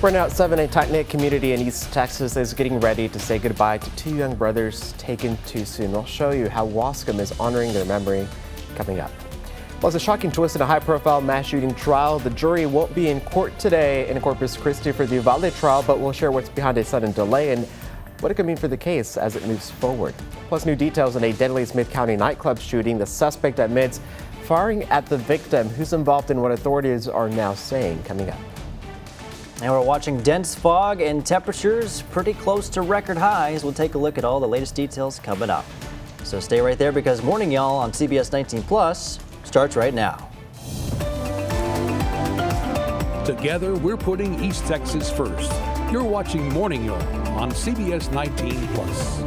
Right now, 7, a tight-knit community in East Texas is getting ready to say goodbye to 2 young brothers taken too soon. We'll show you how Wascom is honoring their memory coming up. Plus, a shocking twist in a high-profile mass shooting trial. The jury won't be in court today in Corpus Christi for the Uvalde trial, but we'll share what's behind a sudden delay and what it could mean for the case as it moves forward. Plus, new details on a deadly Smith County nightclub shooting. The suspect admits firing at the victim. Who's involved in what authorities are now saying coming up. And we're watching dense fog and temperatures pretty close to record highs. We'll take a look at all the latest details coming up. So stay right there because Morning Y'all on CBS 19 Plus starts right now. Together, we're putting East Texas first. You're watching Morning Y'all on CBS 19 Plus.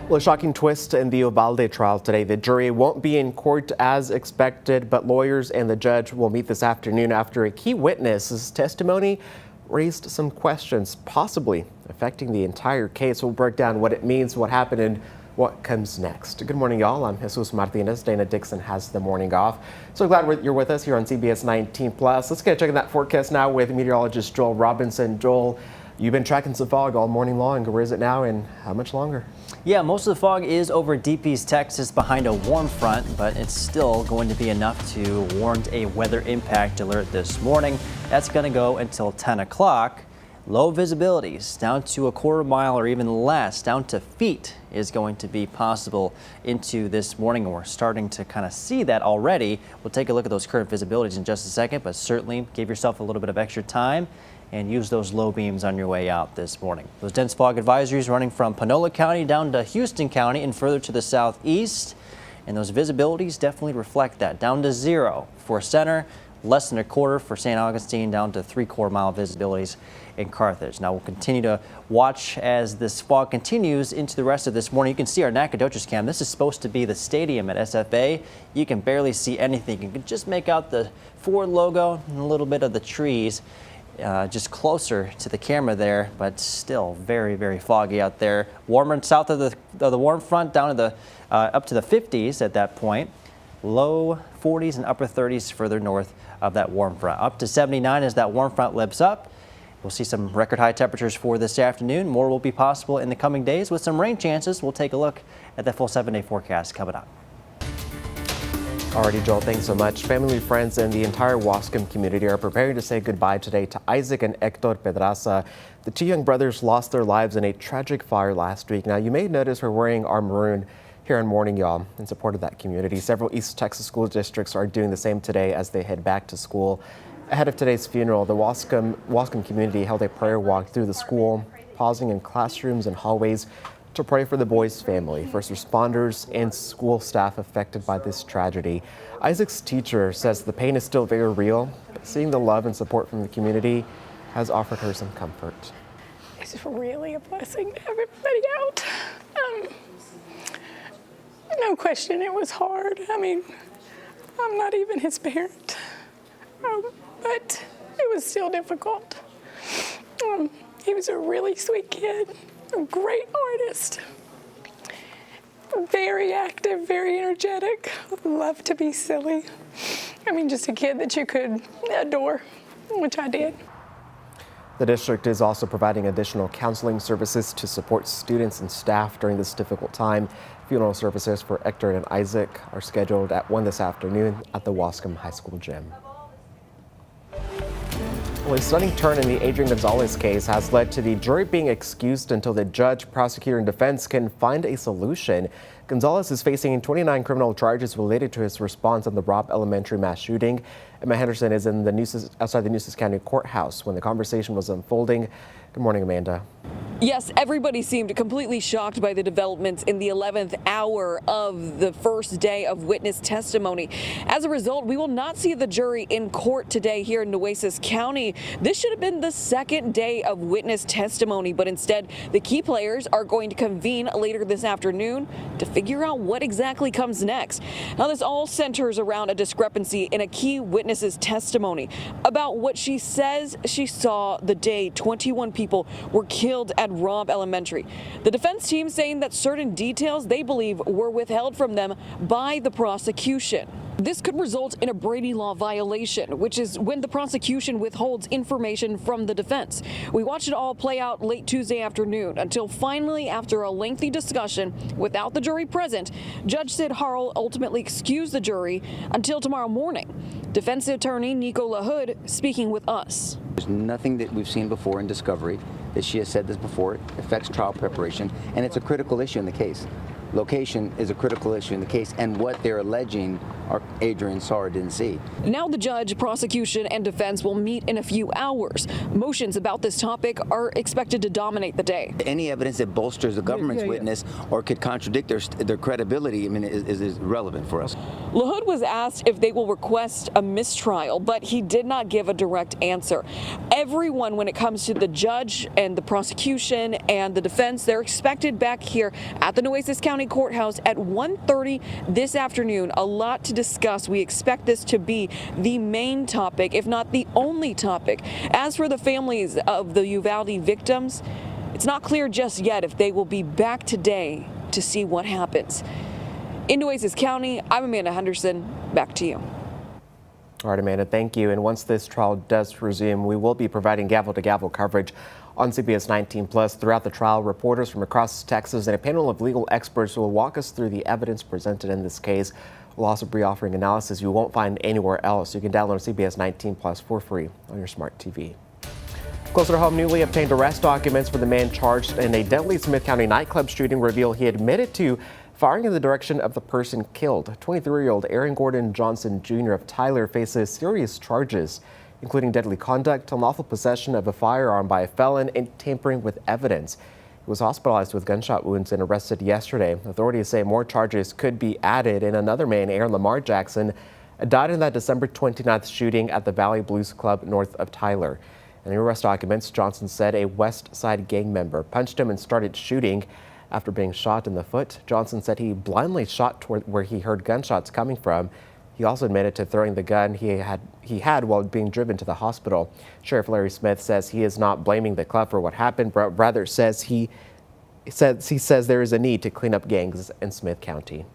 Well, a shocking twist in the Uvalde trial today. The jury won't be in court as expected, but lawyers and the judge will meet this afternoon after a key witness's testimony raised some questions, possibly affecting the entire case. We'll break down what it means, what happened, and what comes next. Good morning, y'all. I'm Jesus Martinez. Dana Dixon has the morning off. So glad you're with us here on CBS 19 Plus. Let's get checking that forecast now with meteorologist Joel Robinson. Joel, you've been tracking some fog all morning long. Where is it now and how much longer? Yeah, most of the fog is over Deep East Texas behind a warm front, but it's still going to be enough to warrant a weather impact alert this morning. That's going to go until 10 o'clock. Low visibilities down to a quarter mile or even less, down to feet, is going to be possible into this morning, and we're starting to kind of see that already. We'll take a look at those current visibilities in just a second, but certainly give yourself a little bit of extra time and use those low beams on your way out this morning. Those dense fog advisories running from Panola County down to Houston County and further to the southeast. And those visibilities definitely reflect that. Down to 0 for Center, less than a quarter for St. Augustine, down to 3/4 mile visibilities in Carthage. Now we'll continue to watch as this fog continues into the rest of this morning. You can see our Nacogdoches cam. This is supposed to be the stadium at SFA. You can barely see anything. You can just make out the Ford logo and a little bit of the trees. Just closer to the camera there, but still very, very foggy out there. Warmer south of the warm front, down to the up to the 50s at that point. Low 40s and upper 30s further north of that warm front. Up to 79 as that warm front lifts up. We'll see some record high temperatures for this afternoon. More will be possible in the coming days with some rain chances. We'll take a look at the full 7-day forecast coming up. Alrighty, Joel, thanks so much. Family, friends, and the entire Wascom community are preparing to say goodbye today to Isaac and Hector Pedraza. The 2 young brothers lost their lives in a tragic fire last week. Now, you may notice we're wearing our maroon here on Morning Y'all in support of that community. Several East Texas school districts are doing the same today as they head back to school. Ahead of today's funeral, the Wascom community held a prayer walk through the school, pausing in classrooms and hallways to pray for the boys' family, first responders, and school staff affected by this tragedy. Isaac's teacher says the pain is still very real, but seeing the love and support from the community has offered her some comfort. It's really a blessing to have everybody out. No question, it was hard. I mean, I'm not even his parent, but it was still difficult. He was a really sweet kid. A great artist, very active, very energetic, loved to be silly. I mean, just a kid that you could adore, which I did. The district is also providing additional counseling services to support students and staff during this difficult time. Funeral services for Hector and Isaac are scheduled at 1 this afternoon at the Wascom High School gym. Well, a stunning turn in the Adrian Gonzalez case has led to the jury being excused until the judge, prosecutor, and defense can find a solution. Gonzalez is facing 29 criminal charges related to his response on the Robb Elementary mass shooting. Emma Henderson is in the outside the Nueces County Courthouse when the conversation was unfolding. Good morning, Amanda. Yes, everybody seemed completely shocked by the developments in the 11th hour of the first day of witness testimony. As a result, we will not see the jury in court today here in Nueces County. This should have been the second day of witness testimony, but instead the key players are going to convene later this afternoon to figure out what exactly comes next. Now, this all centers around a discrepancy in a key witness's testimony about what she says she saw the day 21 people were killed at Red Robb Elementary. The defense team saying that certain details they believe were withheld from them by the prosecution. This could result in a Brady law violation, which is when the prosecution withholds information from the defense. We watched it all play out late Tuesday afternoon until finally, after a lengthy discussion without the jury present, Judge Sid Harrell ultimately excused the jury until tomorrow morning. Defense attorney Nico LaHood speaking with us. There's nothing that we've seen before in discovery that she has said this before. It affects trial preparation, and it's a critical issue in the case. Location is a critical issue in the case, and what they're alleging Adrian saw or didn't see. Now the judge, prosecution, and defense will meet in a few hours. Motions about this topic are expected to dominate the day. Any evidence that bolsters the government's witness or could contradict their credibility, I mean, is relevant for us. LaHood was asked if they will request a mistrial, but he did not give a direct answer. Everyone, when it comes to the judge and the prosecution and the defense, they're expected back here at the Nueces County Courthouse at 1:30 this afternoon. A lot to discuss. We expect this to be the main topic, if not the only topic. As for the families of the Uvalde victims, it's not clear just yet if they will be back today to see what happens. In Nueces County, I'm Amanda Henderson. Back to you. All right, Amanda, thank you. And once this trial does resume, we will be providing gavel-to-gavel coverage on CBS 19 Plus throughout the trial. Reporters from across Texas and a panel of legal experts will walk us through the evidence presented in this case. We'll also be offering analysis you won't find anywhere else. You can download CBS 19 Plus for free on your smart TV. Closer to home, newly obtained arrest documents for the man charged in a deadly Smith County nightclub shooting reveal he admitted to firing in the direction of the person killed. 23-year-old Aaron Gordon Johnson Jr. of Tyler faces serious charges, including deadly conduct, unlawful possession of a firearm by a felon, and tampering with evidence. He was hospitalized with gunshot wounds and arrested yesterday. Authorities say more charges could be added, and another man, Aaron Lamar Jackson, died in that December 29th shooting at the Valley Blues Club north of Tyler. In the arrest documents, Johnson said a West Side gang member punched him and started shooting. After being shot in the foot, Johnson said he blindly shot toward where he heard gunshots coming from. He also admitted to throwing the gun he had while being driven to the hospital. Sheriff Larry Smith says he is not blaming the club for what happened, but rather says he says there is a need to clean up gangs in Smith County.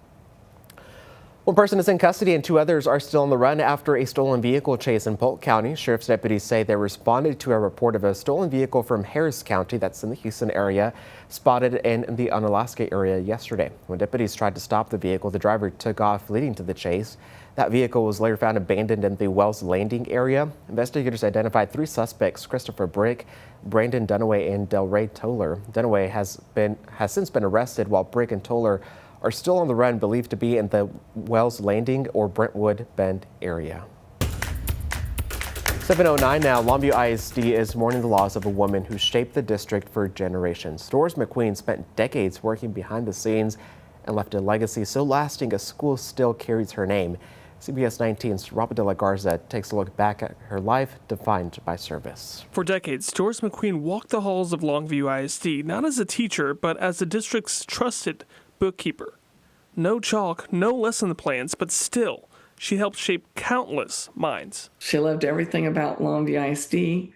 One person is in custody and two others are still on the run after a stolen vehicle chase in Polk County. Sheriff's deputies say they responded to a report of a stolen vehicle from Harris County, that's in the Houston area, spotted in the Unalaska area yesterday. When deputies tried to stop the vehicle, the driver took off, leading to the chase. That vehicle was later found abandoned in the Wells Landing area. Investigators identified three suspects: Christopher Brick, Brandon Dunaway, and Delray Toller. Dunaway has since been arrested, while Brick and Toller are still on the run, believed to be in the Wells Landing or Brentwood Bend area. 7:09 now. Longview ISD is mourning the loss of a woman who shaped the district for generations. Doris McQueen spent decades working behind the scenes and left a legacy so lasting a school still carries her name. CBS 19's Robert De La Garza takes a look back at her life defined by service. For decades, Doris McQueen walked the halls of Longview ISD, not as a teacher, but as the district's trusted bookkeeper. No chalk, no lesson plans, but still, she helped shape countless minds. She loved everything about Longview ISD.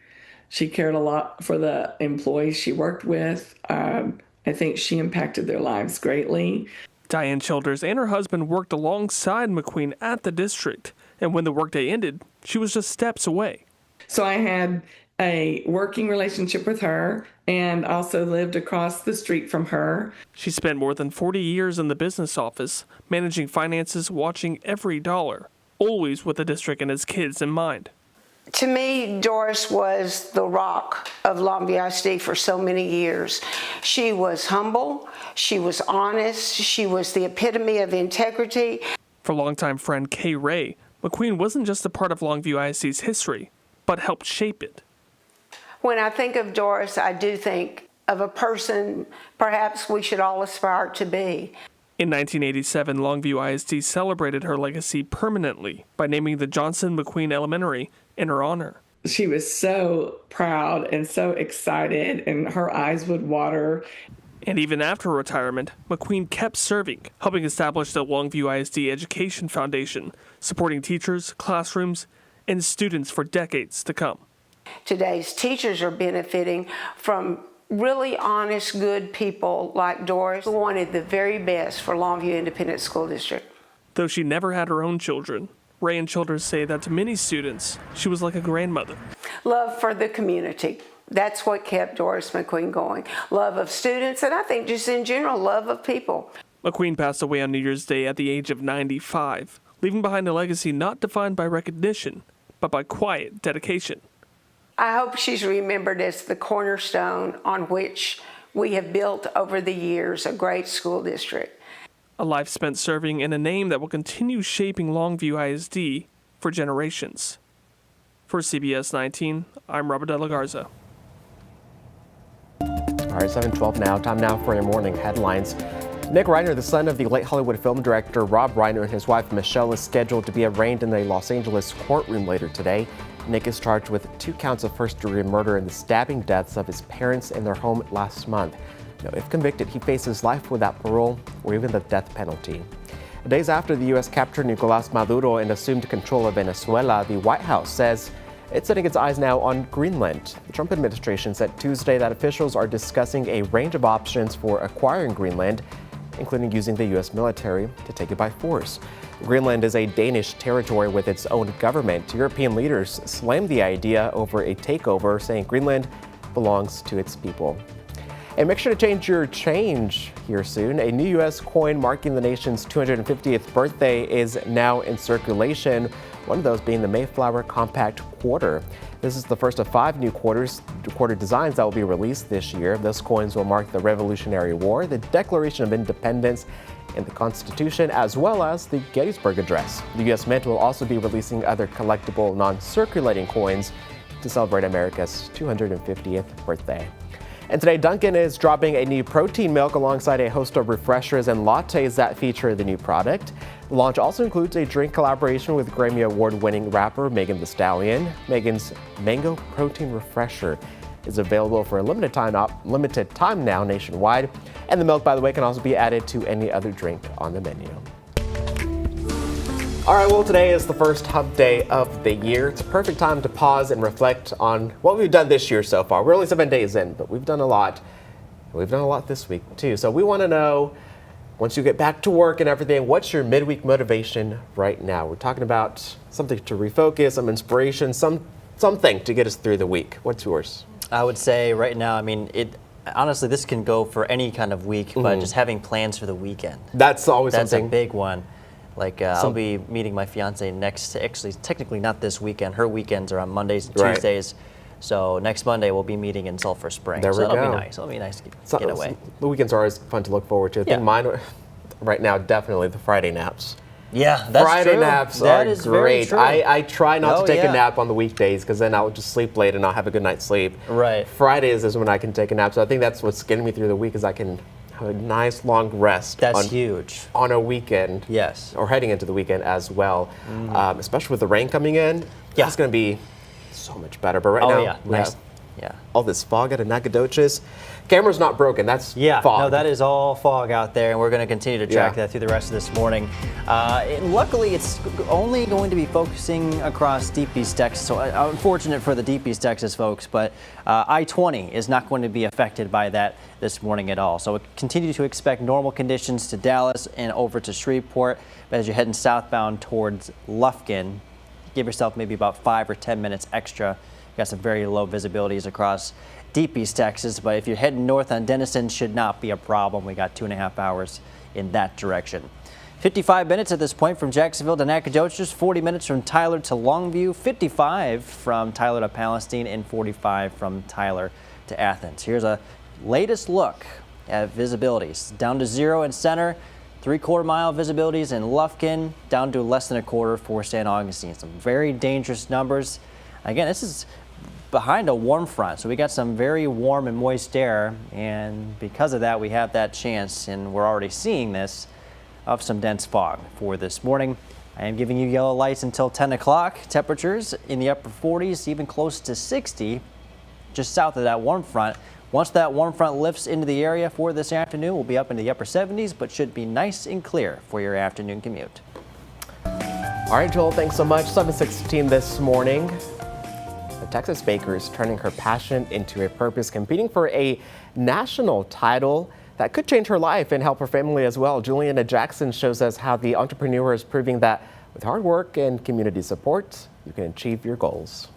She cared a lot for the employees she worked with. I think she impacted their lives greatly. Diane Childers and her husband worked alongside McQueen at the district, and when the workday ended, she was just steps away. So I had a working relationship with her and also lived across the street from her. She spent more than 40 years in the business office, managing finances, watching every dollar, always with the district and its kids in mind. To me, Doris was the rock of Longview ISD for so many years. She was humble, she was honest, she was the epitome of integrity. For longtime friend Kay Ray, McQueen wasn't just a part of Longview ISD's history, but helped shape it. When I think of Doris, I do think of a person perhaps we should all aspire to be. In 1987, Longview ISD celebrated her legacy permanently by naming the Johnson McQueen Elementary in her honor. She was so proud and so excited, and her eyes would water. And even after retirement, McQueen kept serving, helping establish the Longview ISD Education Foundation, supporting teachers, classrooms, and students for decades to come. Today's teachers are benefiting from really honest, good people like Doris wanted the very best for Longview Independent School District. Though she never had her own children, Ray and Childers say that to many students, she was like a grandmother. Love for the community. That's what kept Doris McQueen going. Love of students, and I think just in general, love of people. McQueen passed away on New Year's Day at the age of 95, leaving behind a legacy not defined by recognition, but by quiet dedication. I hope she's remembered as the cornerstone on which we have built over the years a great school district. A life spent serving in a name that will continue shaping Longview ISD for generations. For CBS 19, I'm Robert De La Garza. All right, 7:12 now. Time now for your morning headlines. Nick Reiner, the son of the late Hollywood film director Rob Reiner, and his wife Michelle is scheduled to be arraigned in a Los Angeles courtroom later today. Nick is charged with 2 counts of first-degree murder and the stabbing deaths of his parents in their home last month. Now, if convicted, he faces life without parole or even the death penalty. Days after the U.S. captured Nicolás Maduro and assumed control of Venezuela, the White House says it's setting its eyes now on Greenland. The Trump administration said Tuesday that officials are discussing a range of options for acquiring Greenland, including using the U.S. military to take it by force. Greenland is a Danish territory with its own government. European leaders slammed the idea over a takeover, saying Greenland belongs to its people. And make sure to change your change here soon. A new U.S. coin marking the nation's 250th birthday is now in circulation, one of those being the Mayflower Compact Quarter. This is the first of 5 new quarter designs that will be released this year. Those coins will mark the Revolutionary War, the Declaration of Independence, and the Constitution, as well as the Gettysburg Address. The U.S. Mint will also be releasing other collectible, non-circulating coins to celebrate America's 250th birthday. And today, Dunkin' is dropping a new protein milk alongside a host of refreshers and lattes that feature the new product. The launch also includes a drink collaboration with Grammy Award-winning rapper Megan Thee Stallion. Megan's Mango Protein Refresher is available for a limited time now nationwide. And the milk, by the way, can also be added to any other drink on the menu. All right, well, today is the first hump day of the year. It's a perfect time to pause and reflect on what we've done this year so far. We're only 7 days in, but we've done a lot. We've done a lot this week, too. So we want to know, once you get back to work and everything, what's your midweek motivation right now? We're talking about something to refocus, some inspiration, something to get us through the week. What's yours? I would say right now, I mean, honestly, this can go for any kind of week, but just having plans for the weekend. That's always That's something. a big one. Like, I'll be meeting my fiance actually, technically not this weekend. Her weekends are on Mondays and Tuesdays. So next Monday we'll be meeting in Sulphur Springs. There we that'll go. be nice. It'll be nice to get away. The weekends are always fun to look forward to. I think mine, right now, definitely the Friday naps. Yeah, that's Friday true. naps That are is very great. true. I try not to take yeah. a nap on the weekdays because then I'll just sleep late and I'll have a good night's sleep. Right. Fridays is when I can take a nap. So I think that's what's getting me through the week is I can have a nice long rest. That's huge. On a weekend. Yes. Or heading into the weekend as well. Especially with the rain coming in. Yeah. It's going to be so much better. But right now, we have all this fog out of Nacogdoches. Camera's not broken. That's fog. No, that is all fog out there, and we're going to continue to track that through the rest of this morning. Luckily, it's only going to be focusing across Deep East Texas, so unfortunate for the Deep East Texas folks, but I-20 is not going to be affected by that this morning at all. So we continue to expect normal conditions to Dallas and over to Shreveport, but as you're heading southbound towards Lufkin, give yourself maybe about 5 or 10 minutes extra. Got some very low visibilities across Deep East Texas, but if you're heading north on Denison, should not be a problem. We got 2.5 hours in that direction. 55 minutes at this point from Jacksonville to Nacogdoches, 40 minutes from Tyler to Longview, 55 from Tyler to Palestine, and 45 from Tyler to Athens. Here's a latest look at visibilities. Down to 0 in Center, 3/4 mile visibilities in Lufkin, down to less than a quarter for St. Augustine. Some very dangerous numbers. Again, this is behind a warm front, so we got some very warm and moist air, and because of that we have that chance, and we're already seeing this, of some dense fog for this morning. I am giving you yellow lights until 10 o'clock. Temperatures in the upper 40s, even close to 60 just south of that warm front. Once that warm front lifts into the area for this afternoon, we'll be up into the upper 70s, but should be nice and clear for your afternoon commute. All right, Joel, thanks so much. 7:16 this morning. Texas baker is turning her passion into a purpose, competing for a national title that could change her life and help her family as well. Juliana Jackson shows us how the entrepreneur is proving that with hard work and community support, you can achieve your goals.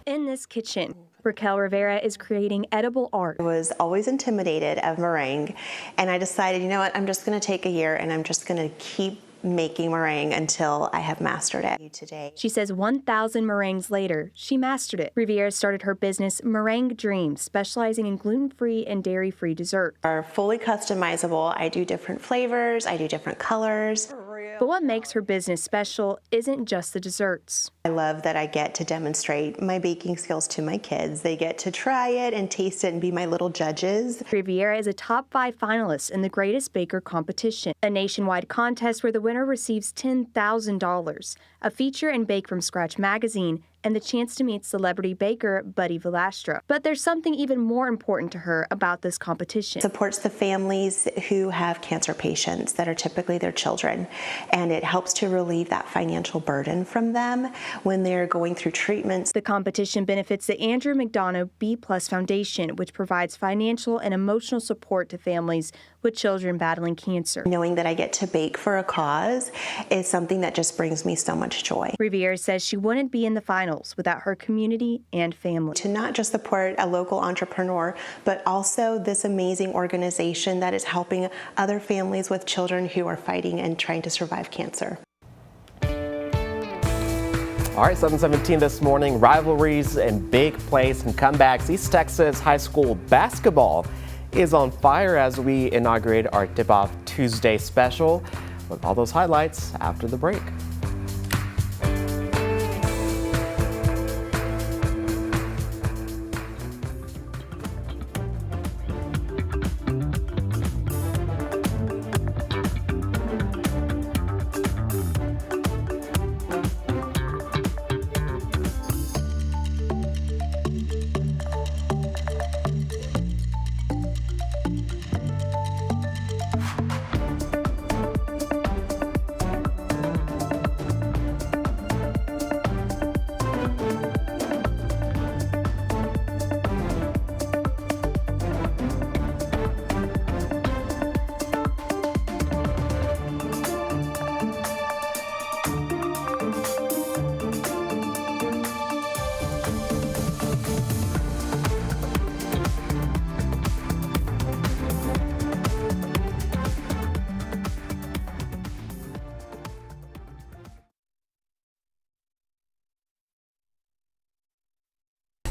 In this kitchen, Raquel Rivera is creating edible art. I was always intimidated of meringue, and I decided, you know what, I'm just going to take a year and I'm just going to keep making meringue until I have mastered it. Today, she says 1,000 meringues later, she mastered it. Rivera started her business Meringue Dreams, specializing in gluten-free and dairy-free desserts. Are fully customizable. I do different flavors, I do different colors. But what makes her business special isn't just the desserts. I love that I get to demonstrate my baking skills to my kids. They get to try it and taste it and be my little judges. Riviera is a top 5 finalist in the Greatest Baker competition, a nationwide contest where the winner receives $10,000, a feature in Bake From Scratch magazine, and the chance to meet celebrity baker Buddy Velastra. But there's something even more important to her about this competition. It supports the families who have cancer patients that are typically their children, and it helps to relieve that financial burden from them when they're going through treatments. The competition benefits the Andrew McDonough B+ Foundation, which provides financial and emotional support to families with children battling cancer. Knowing that I get to bake for a cause is something that just brings me so much joy. Riviera says she wouldn't be in the finals without her community and family. To not just support a local entrepreneur, but also this amazing organization that is helping other families with children who are fighting and trying to survive cancer. All right, 7:17 this morning, rivalries and big plays and comebacks. East Texas high school basketball is on fire as we inaugurate our Tip-Off Tuesday special. With all those highlights after the break.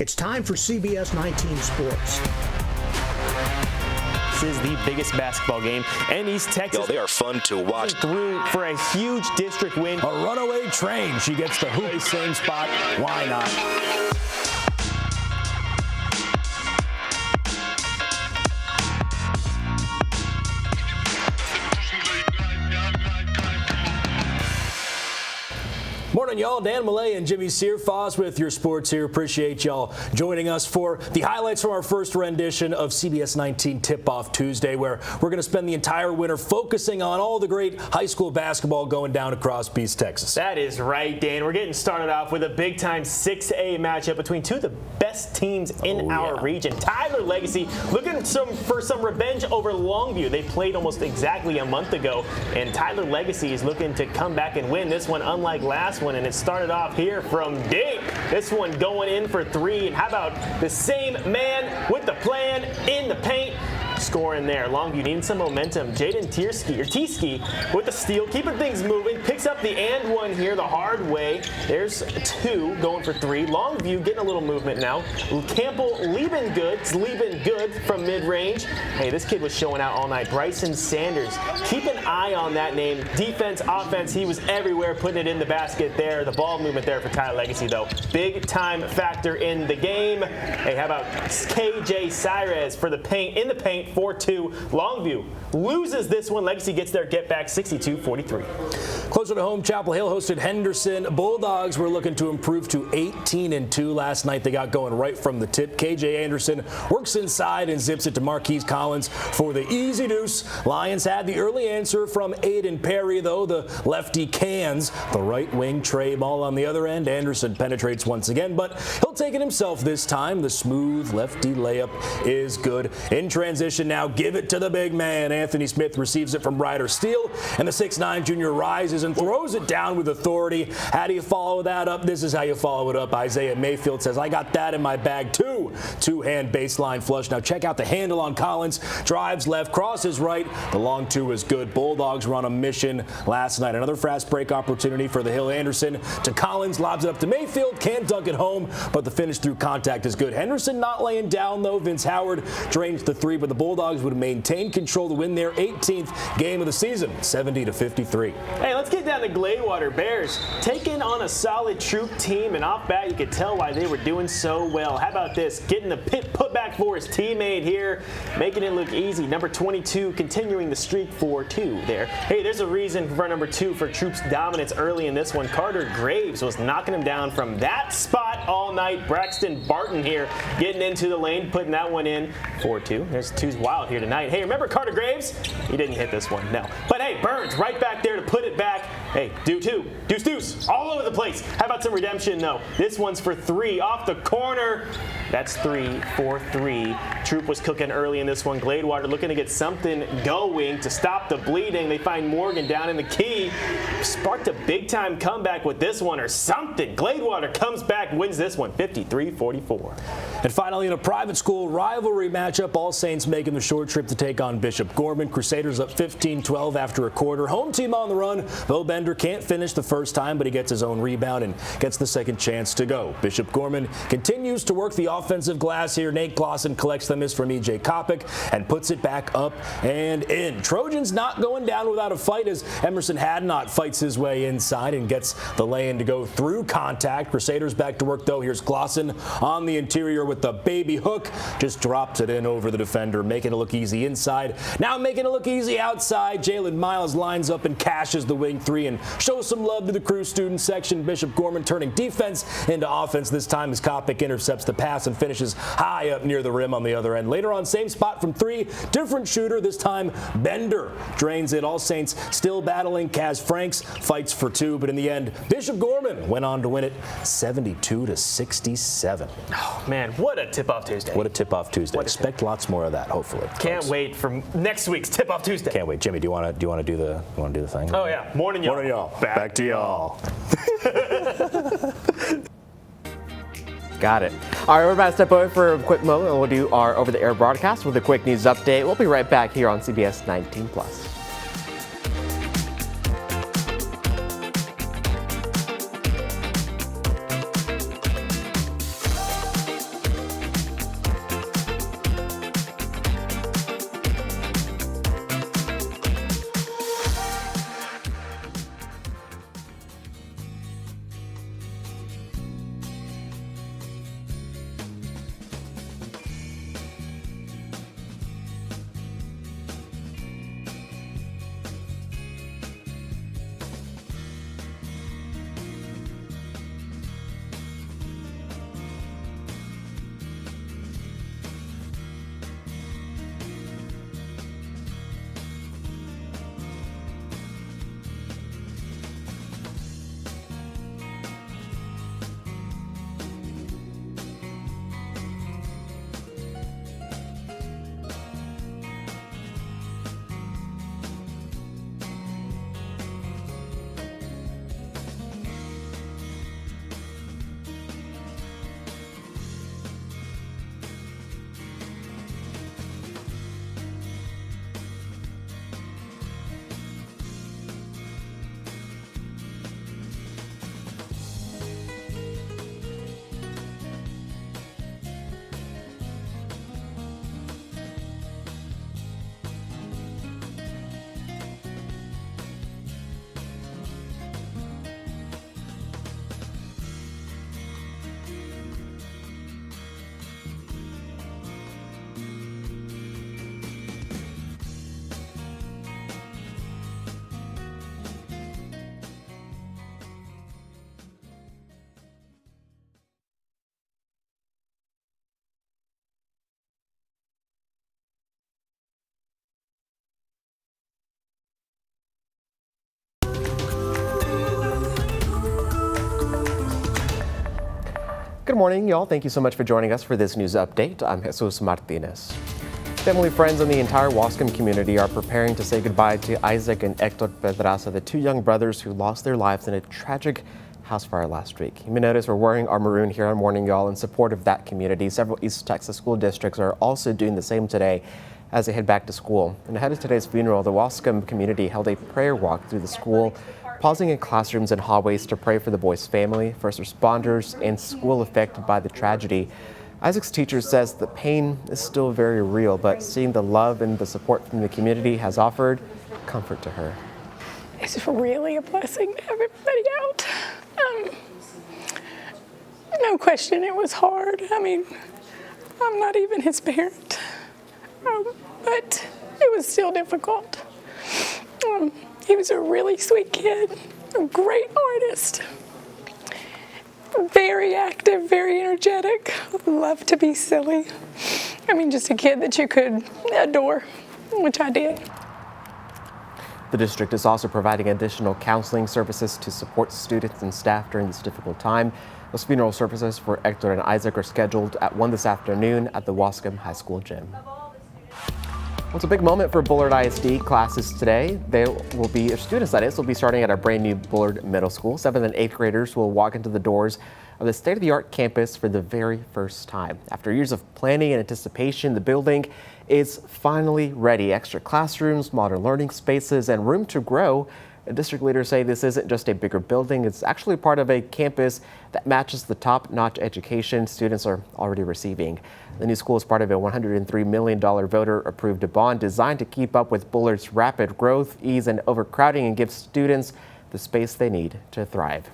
It's time for CBS19 Sports. This is the biggest basketball game in East Texas. Yo, they are fun to watch. Through for a huge district win. A runaway train. She gets the hoop. Same spot. Why not? Morning, y'all. Dan Millay and Jimmy Searfoss with your sports here. Appreciate y'all joining us for the highlights from our first rendition of CBS 19 Tip-Off Tuesday, where we're going to spend the entire winter focusing on all the great high school basketball going down across East Texas. That is right, Dan. We're getting started off with a big-time 6A matchup between two of the best teams in our region. Tyler Legacy looking for some revenge over Longview. They played almost exactly a month ago, and Tyler Legacy is looking to come back and win this one, unlike last one, and it started off here from deep. This one going in for 3, and how about the same man with the plan in the paint? Scoring there. Longview needing some momentum. Jaden Tieski with the steal, keeping things moving, picks up the and one here the hard way. There's 2 going for 3. Longview getting a little movement now. Campbell leaving good from mid-range. Hey, this kid was showing out all night. Bryson Sanders. Keep an eye on that name. Defense, offense, he was everywhere, putting it in the basket there. The ball movement there for Tyler Legacy, though. Big time factor in the game. Hey, how about KJ Cyrez for the paint, in the paint, 4-2. Longview loses this one. Legacy gets their get back 62-43. Closer to home, Chapel Hill hosted Henderson. Bulldogs were looking to improve to 18-2 last night. They got going right from the tip. KJ Anderson works inside and zips it to Marquise Collins for the easy deuce. Lions had the early answer from Aiden Perry, though. The lefty cans the right wing Trey ball on the other end. Anderson penetrates once again, but he'll take it himself this time. The smooth lefty layup is good. In transition now, give it to the big man. Anthony Smith receives it from Ryder Steele, and the 6'9 junior rises and throws it down with authority. How do you follow that up? This is how you follow it up. Isaiah Mayfield says, I got that in my bag too. Two-hand baseline flush. Now check out the handle on Collins. Drives left, crosses right. The long two is good. Bulldogs were on a mission last night. Another fast break opportunity for the Hill. Anderson to Collins, lobs it up to Mayfield. Can't dunk it home, but the finish through contact is good. Henderson not laying down, though. Vince Howard drains the three, but the Bulldogs would maintain control to win their 18th game of the season, 70-53. Hey, let's get down to Gladewater. Bears taking on a solid Troop team, and off bat you could tell why they were doing so well. How about this? Getting the put back for his teammate here, making it look easy. Number 22 continuing the streak for 2 there. Hey, there's a reason for number 2 for Troop's dominance early in this one. Carter Graves was knocking him down from that spot all night. Braxton Barton here getting into the lane, putting that one in for 2. There's 2's wild here tonight. Hey, remember Carter Graves? He didn't hit this one, no. But hey, Burns right back there to put it back. Hey, deuce, all over the place. How about some redemption, though? This one's for 3 off the corner. That's 3 for 3. Troop was cooking early in this one. Gladewater looking to get something going to stop the bleeding. They find Morgan down in the key. Sparked a big-time comeback with this one or something. Gladewater comes back, wins this one, 53-44. And finally, in a private school rivalry matchup, All Saints making the short trip to take on Bishop Gorman. Crusaders up 15-12 after a quarter. Home team on the run. Bo Bender can't finish the first time, but he gets his own rebound and gets the second chance to go. Bishop Gorman continues to work the offensive glass here. Nate Clausen collects the miss from E.J. Kopic and puts it back up and in. Trojans not going down without a fight as Emerson Hadnot fights his way inside and gets the lay-in to go through contact. Crusaders back to work, though. Here's Clausen on the interior with the baby hook. Just drops it in over the defender, making it look easy inside. Now making it look easy outside. Jalen Miles lines up and cashes the wing 3 and shows some love to the crew student section. Bishop Gorman turning defense into offense this time as Kopic intercepts the pass and finishes high up near the rim on the other end. Later on, same spot from 3, different shooter. This time Bender drains it. All Saints still battling. Kaz Franks fights for 2, but in the end, Bishop Gorman went on to win it 72-67. Oh man, what a tip-off Tuesday. What a tip-off Tuesday. Expect lots more of that, hopefully. Can't wait for next week's tip-off Tuesday. Can't wait. Jimmy, do you want to do the thing? Oh yeah, morning y'all. Morning y'all. Back to y'all. Got it. All right, we're about to step away for a quick moment and we'll do our over-the-air broadcast with a quick news update. We'll be right back here on CBS 19+. Good morning, y'all. Thank you so much for joining us for this news update. I'm Jesus Martinez. Family, friends, and the entire Wascom community are preparing to say goodbye to Isaac and Hector Pedraza, the two young brothers who lost their lives in a tragic house fire last week. You may notice we're wearing our maroon here on Morning Y'all in support of that community. Several East Texas school districts are also doing the same today as they head back to school. And ahead of today's funeral, the Wascom community held a prayer walk through the school, pausing in classrooms and hallways to pray for the boy's family, first responders, and school affected by the tragedy. Isaac's teacher says the pain is still very real, but seeing the love and the support from the community has offered comfort to her. It's really a blessing to have everybody out. No question, it was hard. I mean, I'm not even his parent, but it was still difficult. He was a really sweet kid, a great artist, very active, very energetic, loved to be silly. I mean, just a kid that you could adore, which I did. The district is also providing additional counseling services to support students and staff during this difficult time. Those funeral services for Hector and Isaac are scheduled at 1 this afternoon at the Wascom High School gym. Well, it's a big moment for Bullard ISD classes today. Students will be starting at our brand new Bullard Middle School. 7th and 8th graders will walk into the doors of the state-of-the-art campus for the very first time. After years of planning and anticipation, the building is finally ready. Extra classrooms, modern learning spaces, and room to grow. District leaders say this isn't just a bigger building, it's actually part of a campus that matches the top-notch education students are already receiving. The new school is part of a $103 million voter-approved bond designed to keep up with Bullard's rapid growth, ease, and overcrowding and give students the space they need to thrive.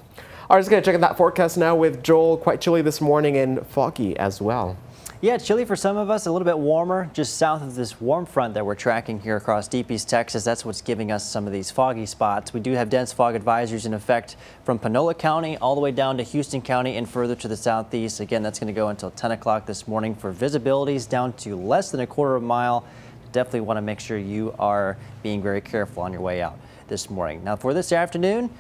All right, let's get a check at that forecast now with Joel. Quite chilly this morning and foggy as well. Yeah, it's chilly for some of us, a little bit warmer just south of this warm front that we're tracking here across deep East Texas. That's what's giving us some of these foggy spots. We do have dense fog advisories in effect from Panola County all the way down to Houston County and further to the southeast. Again, that's going to go until 10 o'clock this morning for visibilities down to less than a quarter of a mile. Definitely want to make sure you are being very careful on your way out this morning. Now for this afternoon,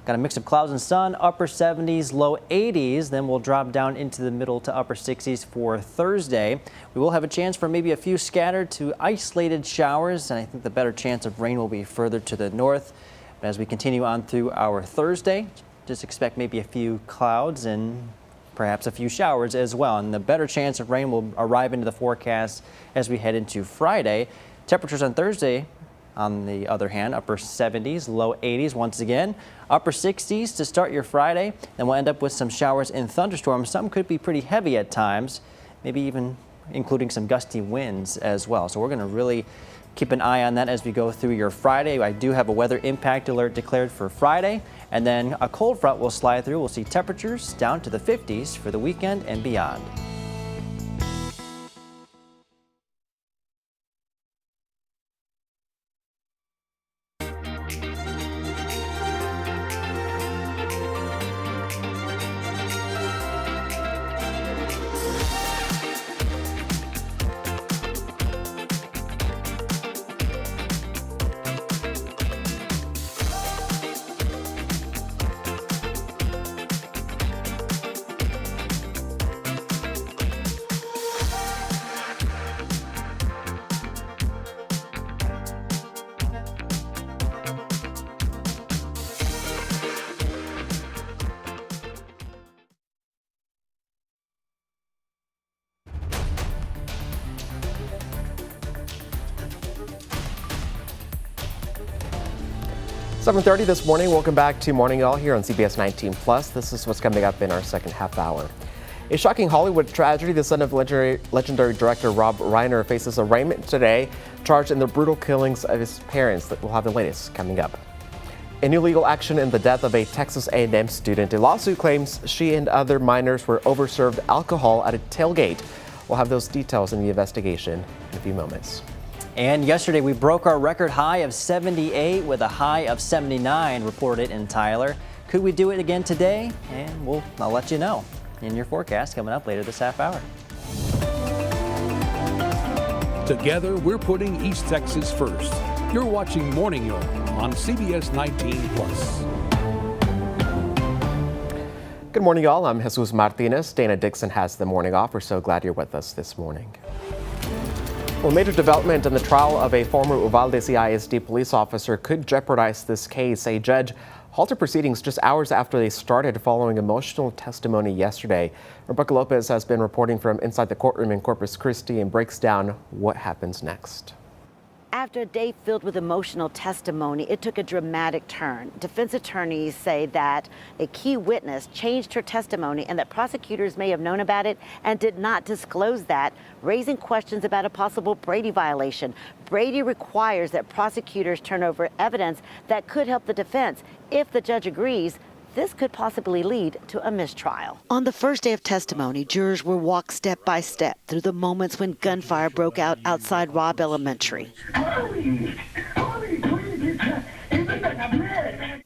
got a mix of clouds and sun, upper 70s, low 80s. Then we'll drop down into the middle to upper 60s for Thursday. We will have a chance for maybe a few scattered to isolated showers, and I think the better chance of rain will be further to the north. But as we continue on through our Thursday, just expect maybe a few clouds and perhaps a few showers as well. And the better chance of rain will arrive into the forecast as we head into Friday. Temperatures on Thursday, on the other hand, upper 70s, low 80s once again. Upper 60s to start your Friday. Then we'll end up with some showers and thunderstorms. Some could be pretty heavy at times, maybe even including some gusty winds as well. So we're going to really keep an eye on that as we go through your Friday. I do have a weather impact alert declared for Friday. And then a cold front will slide through. We'll see temperatures down to the 50s for the weekend and beyond. .30 this morning. Welcome back to Morning Y'all here on CBS 19 Plus. This is what's coming up in our second half hour. A shocking Hollywood tragedy. The son of legendary director Rob Reiner faces arraignment today, charged in the brutal killings of his parents. That we'll have the latest coming up. A new legal action in the death of a Texas A&M student. A lawsuit claims she and other minors were overserved alcohol at a tailgate. We'll have those details in the investigation in a few moments. And yesterday we broke our record high of 78 with a high of 79 reported in Tyler. Could we do it again today? And I'll let you know in your forecast coming up later this half hour. Together, we're putting East Texas first. You're watching Morning Y'all on CBS 19 Plus. Good morning, y'all. I'm Jesus Martinez. Dana Dixon has the morning off. We're so glad you're with us this morning. Well, major development in the trial of a former Uvalde CISD police officer could jeopardize this case. A judge halted proceedings just hours after they started following emotional testimony yesterday. Rebecca Lopez has been reporting from inside the courtroom in Corpus Christi and breaks down what happens next. After a day filled with emotional testimony, it took a dramatic turn. Defense attorneys say that a key witness changed her testimony and that prosecutors may have known about it and did not disclose that, raising questions about a possible Brady violation. Brady requires that prosecutors turn over evidence that could help the defense. If the judge agrees, this could possibly lead to a mistrial. On the first day of testimony, jurors were walked step by step through the moments when gunfire broke out outside Robb Elementary.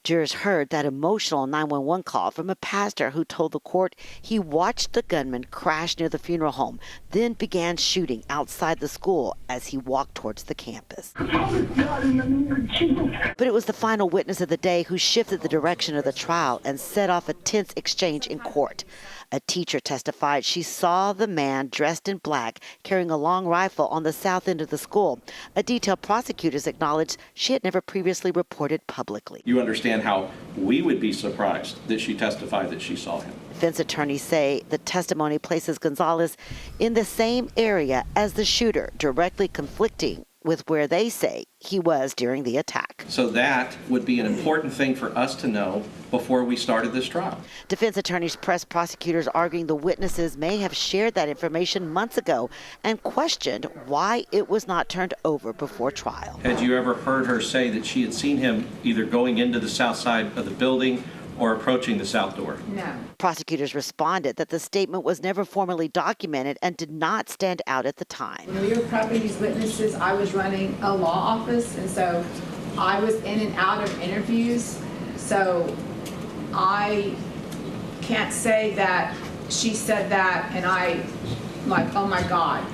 Jurors heard that emotional 911 call from a pastor who told the court he watched the gunman crash near the funeral home, then began shooting outside the school as he walked towards the campus. But it was the final witness of the day who shifted the direction of the trial and set off a tense exchange in court. A teacher testified she saw the man dressed in black carrying a long rifle on the south end of the school, a detail prosecutors acknowledged she had never previously reported publicly. You understand how we would be surprised that she testified that she saw him. Defense attorneys say the testimony places Gonzalez in the same area as the shooter, directly conflicting with where they say he was during the attack. So that would be an important thing for us to know before we started this trial. Defense attorneys pressed prosecutors arguing the witnesses may have shared that information months ago and questioned why it was not turned over before trial. Had you ever heard her say that she had seen him either going into the south side of the building or approaching the south door? No. Prosecutors responded that the statement was never formally documented and did not stand out at the time. When we were prepping these witnesses, I was running a law office, and so I was in and out of interviews. So I can't say that she said that and I, like, oh my God.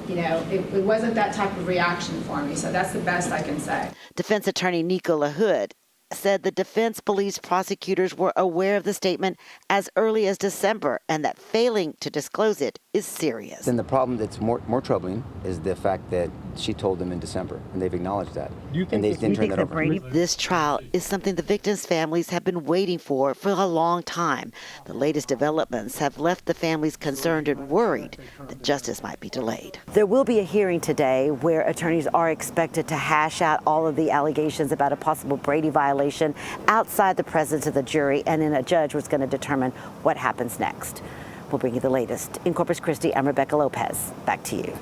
You know, it wasn't that type of reaction for me, so that's the best I can say. Defense attorney Nico LaHood said the defense believes prosecutors were aware of the statement as early as December and that failing to disclose it is serious. Then the problem that's more troubling is the fact that she told them in December, and they've acknowledged that. And they didn't turn that over. This trial is something the victims' families have been waiting for a long time. The latest developments have left the families concerned and worried that justice might be delayed. There will be a hearing today where attorneys are expected to hash out all of the allegations about a possible Brady violation outside the presence of the jury, and then a judge was going to determine what happens next. We'll bring you the latest. In Corpus Christi, I'm Rebecca Lopez. Back to you.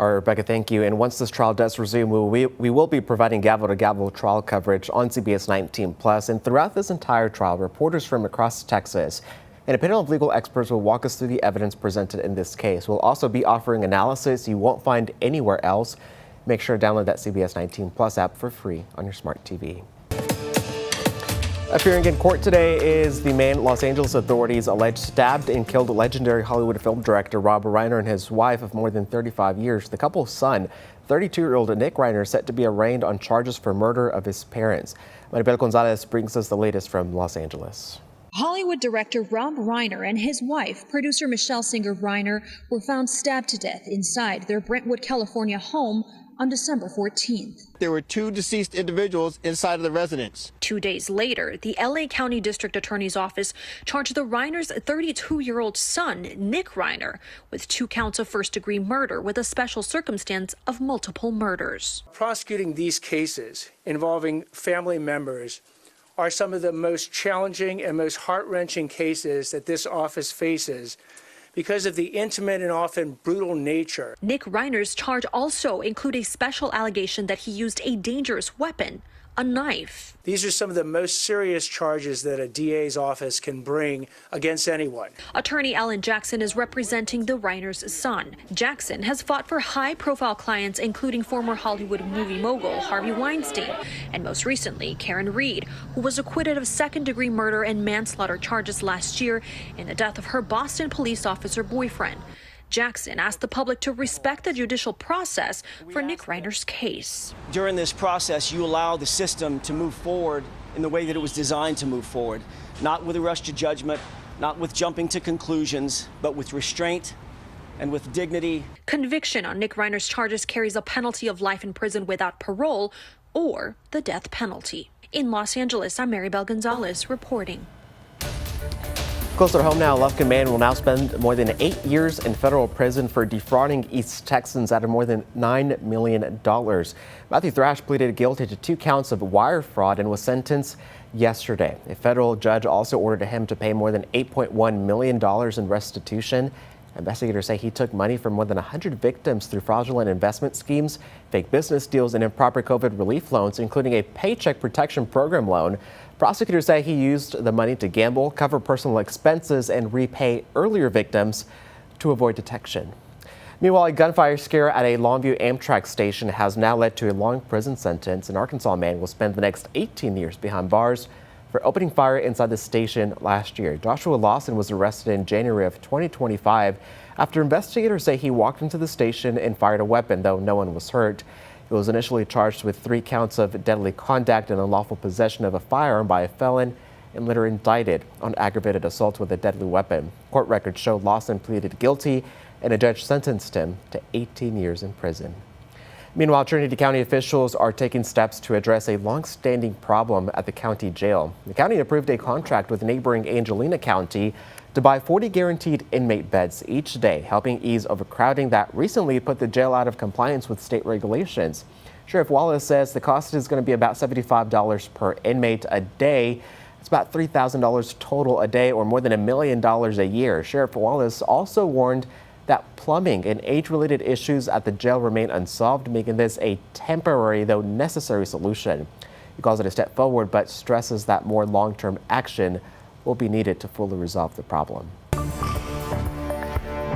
All right, Rebecca, thank you. And once this trial does resume, we will be providing gavel-to-gavel trial coverage on CBS19+. And throughout this entire trial, reporters from across Texas and a panel of legal experts will walk us through the evidence presented in this case. We'll also be offering analysis you won't find anywhere else. Make sure to download that CBS19+ app for free on your smart TV. Appearing in court today is the man Los Angeles authorities alleged stabbed and killed legendary Hollywood film director Rob Reiner and his wife of more than 35 years. The couple's son, 32-year-old Nick Reiner, set to be arraigned on charges for murder of his parents. Maribel Gonzalez brings us the latest from Los Angeles. Hollywood director Rob Reiner and his wife, producer Michelle Singer Reiner, were found stabbed to death inside their Brentwood, California home on December 14th. There were two deceased individuals inside of the residence. 2 days later, the LA County District Attorney's Office charged the Reiner's 32-year-old son, Nick Reiner, with 2 counts of first-degree murder with a special circumstance of multiple murders. Prosecuting these cases involving family members are some of the most challenging and most heart-wrenching cases that this office faces because of the intimate and often brutal nature. Nick Reiner's charge also include a special allegation that he used a dangerous weapon, a knife. These are some of the most serious charges that a DA's office can bring against anyone. Attorney Alan Jackson is representing the Reiner's son. Jackson has fought for high-profile clients, including former Hollywood movie mogul Harvey Weinstein, and most recently, Karen Reed, who was acquitted of second-degree murder and manslaughter charges last year in the death of her Boston police officer boyfriend. Jackson asked the public to respect the judicial process for Nick Reiner's case. During this process, you allow the system to move forward in the way that it was designed to move forward, not with a rush to judgment, not with jumping to conclusions, but with restraint and with dignity. Conviction on Nick Reiner's charges carries a penalty of life in prison without parole or the death penalty. In Los Angeles, I'm Maribel Gonzalez reporting. Closer to home now, a Lufkin man will now spend more than 8 years in federal prison for defrauding East Texans out of more than $9 million. Matthew Thrash pleaded guilty to 2 counts of wire fraud and was sentenced yesterday. A federal judge also ordered him to pay more than $8.1 million in restitution. Investigators say he took money from more than 100 victims through fraudulent investment schemes, fake business deals, and improper COVID relief loans, including a Paycheck Protection Program loan. Prosecutors say he used the money to gamble, cover personal expenses, and repay earlier victims to avoid detection. Meanwhile, a gunfire scare at a Longview Amtrak station has now led to a long prison sentence. An Arkansas man will spend the next 18 years behind bars for opening fire inside the station last year. Joshua Lawson was arrested in January of 2025 after investigators say he walked into the station and fired a weapon, though no one was hurt. He was initially charged with 3 counts of deadly conduct and unlawful possession of a firearm by a felon, and later indicted on aggravated assault with a deadly weapon. Court records show Lawson pleaded guilty, and a judge sentenced him to 18 years in prison. Meanwhile, Trinity County officials are taking steps to address a long-standing problem at the county jail. The county approved a contract with neighboring Angelina County to buy 40 guaranteed inmate beds each day, helping ease overcrowding that recently put the jail out of compliance with state regulations. Sheriff Wallace says the cost is going to be about $75 per inmate a day. It's about $3,000 total a day, or more than $1 million a year. Sheriff Wallace also warned that plumbing and age-related issues at the jail remain unsolved, making this a temporary, though necessary, solution. He calls it a step forward, but stresses that more long-term action will be needed to fully resolve the problem.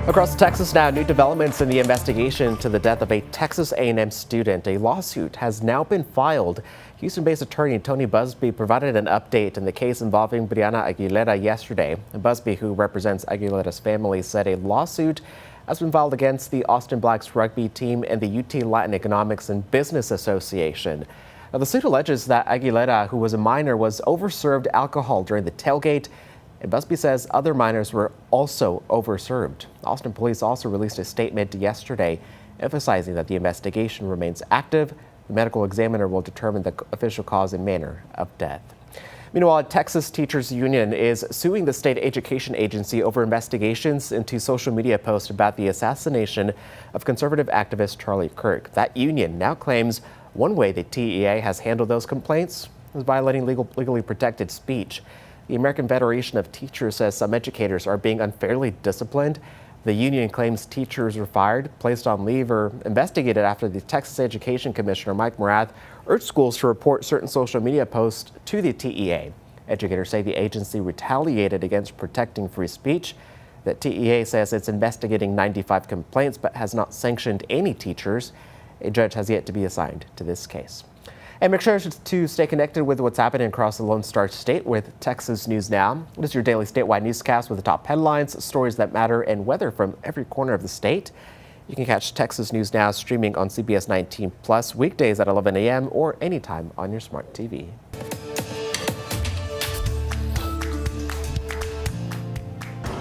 Across Texas now, new developments in the investigation to the death of a Texas A&M student. A lawsuit has now been filed. Houston-based attorney Tony Busby provided an update in the case involving Brianna Aguilera yesterday. Busby, who represents Aguilera's family, said a lawsuit has been filed against the Austin Blacks rugby team and the UT Latin Economics and Business Association. Now, the suit alleges that Aguilera, who was a minor, was overserved alcohol during the tailgate. And Busby says other minors were also overserved. Austin police also released a statement yesterday emphasizing that the investigation remains active. The medical examiner will determine the official cause and manner of death. Meanwhile, a Texas teachers union is suing the state education agency over investigations into social media posts about the assassination of conservative activist Charlie Kirk. That union now claims one way the TEA has handled those complaints is violating legally protected speech. The American Federation of Teachers says some educators are being unfairly disciplined. The union claims teachers were fired, placed on leave, or investigated after the Texas Education Commissioner, Mike Morath, urged schools to report certain social media posts to the TEA. Educators say the agency retaliated against protecting free speech. The TEA says it's investigating 95 complaints but has not sanctioned any teachers. A judge has yet to be assigned to this case. And make sure to stay connected with what's happening across the Lone Star State with Texas News Now. This is your daily statewide newscast with the top headlines, stories that matter, and weather from every corner of the state. You can catch Texas News Now streaming on CBS19 Plus weekdays at 11 a.m. or anytime on your smart TV.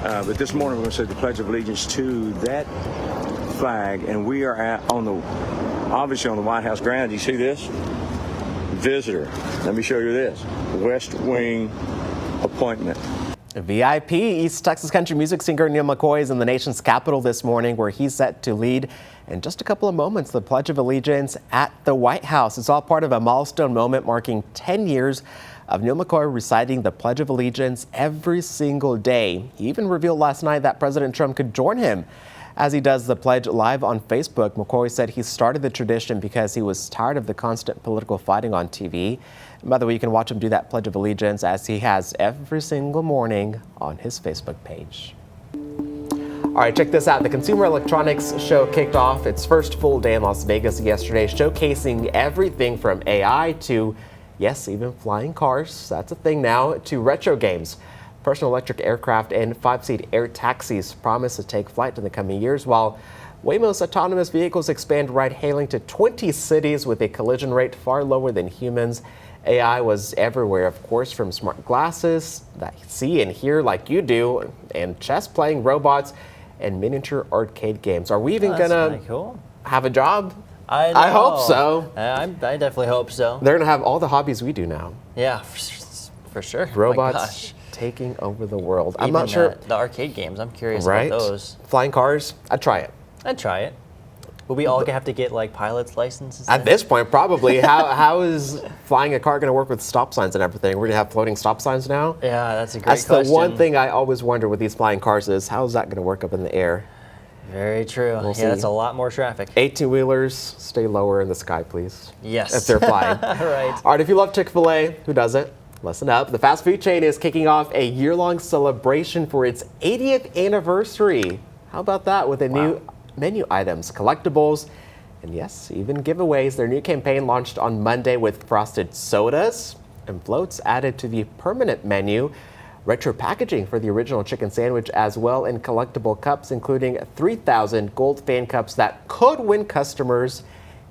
But this morning we're going to say the Pledge of Allegiance to that flag, and we are obviously on the White House grounds. You see this? Visitor. Let me show you this. West Wing appointment. VIP East Texas country music singer Neil McCoy is in the nation's capital this morning, where he's set to lead in just a couple of moments the Pledge of Allegiance at the White House. It's all part of a milestone moment marking 10 years of Neil McCoy reciting the Pledge of Allegiance every single day. He even revealed last night that President Trump could join him as he does the pledge live on Facebook. McCoy said he started the tradition because he was tired of the constant political fighting on TV. And by the way, you can watch him do that Pledge of Allegiance as he has every single morning on his Facebook page. All right, check this out. The Consumer Electronics Show kicked off its first full day in Las Vegas yesterday, showcasing everything from AI to, yes, even flying cars, that's a thing now, to retro games. Personal electric aircraft and 5-seat air taxis promise to take flight in the coming years, while Waymo's autonomous vehicles expand ride-hailing to 20 cities with a collision rate far lower than humans. AI was everywhere, of course, from smart glasses that see and hear like you do, and chess-playing robots and miniature arcade games. Are we even gonna cool. have a job? I hope so. I definitely hope so. They're gonna have all the hobbies we do now. Yeah, for sure. Robots Oh my gosh. taking over the world. Even I'm not sure. the arcade games, I'm curious Right? about those. Flying cars, I'd try it. I'd try it. Will we all have to get like pilot's licenses? At this point, probably. How is flying a car going to work with stop signs and everything? We're going to have floating stop signs now? Yeah, that's a great question. That's the one question. thing I always wonder with these flying cars is how is that going to work up in the air? Very true. We'll see. That's a lot more traffic. 18-wheelers, stay lower in the sky, please. Yes. If they're flying. Right. All right, if you love Chick-fil-A, who doesn't? Listen up. The fast food chain is kicking off a year-long celebration for its 80th anniversary. How about that with a new menu items, collectibles, and yes, even giveaways. Their new campaign launched on Monday with frosted sodas and floats added to the permanent menu, retro packaging for the original chicken sandwich as well, and collectible cups, including 3,000 gold fan cups that could win customers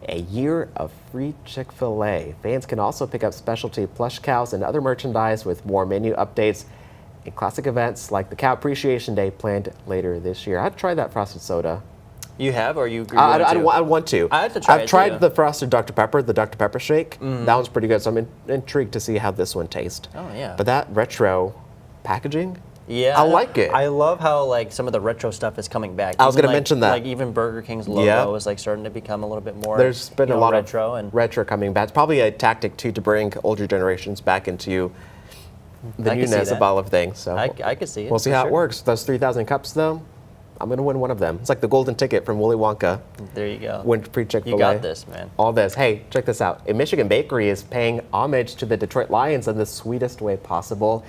a year of free Chick-fil-A. Fans can also pick up specialty plush cows and other merchandise with more menu updates and classic events like the Cow Appreciation Day planned later this year. I'd try that frosted soda. You have, or you? I want to. I have to try I've it tried too. the frosted Dr. Pepper, the Dr. Pepper shake. That one's pretty good, so I'm intrigued to see how this one tastes. Oh yeah. But that retro packaging, yeah, I like it. I love how like some of the retro stuff is coming back. I was Even, going to mention that. Like even Burger King's logo is like starting to become a little bit more. There's been a lot retro of retro coming back. It's probably a tactic too to bring older generations back into the I can see newness that. of all of things. So I could see it. we'll see for how sure. it works. Those 3,000 cups though, I'm going to win one of them. It's like the golden ticket from Willy Wonka. There you go. Win free Chick-fil-A. You got this, man. All this. Hey, check this out. A Michigan bakery is paying homage to the Detroit Lions in the sweetest way possible.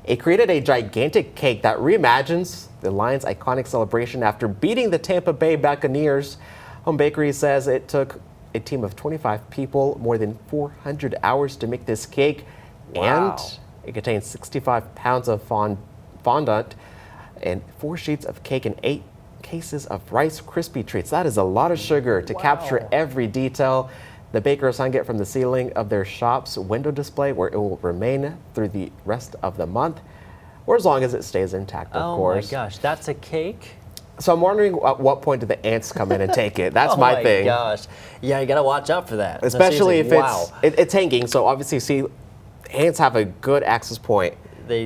It created a gigantic cake that reimagines the Lions' iconic celebration after beating the Tampa Bay Buccaneers. Home Bakery says it took a team of 25 people more than 400 hours to make this cake. Wow. And it contains 65 pounds of fondant and 4 sheets of cake and 8 cases of Rice Krispie treats. That is a lot of sugar to capture every detail. The bakers hung it from the ceiling of their shop's window display where it will remain through the rest of the month, or as long as it stays intact, of course. Oh my gosh, that's a cake? So I'm wondering at what point do the ants come in and take it? That's my thing. Oh my gosh. Yeah, you gotta watch out for that. No, Especially if seriously, it's hanging, so obviously see, ants have a good access point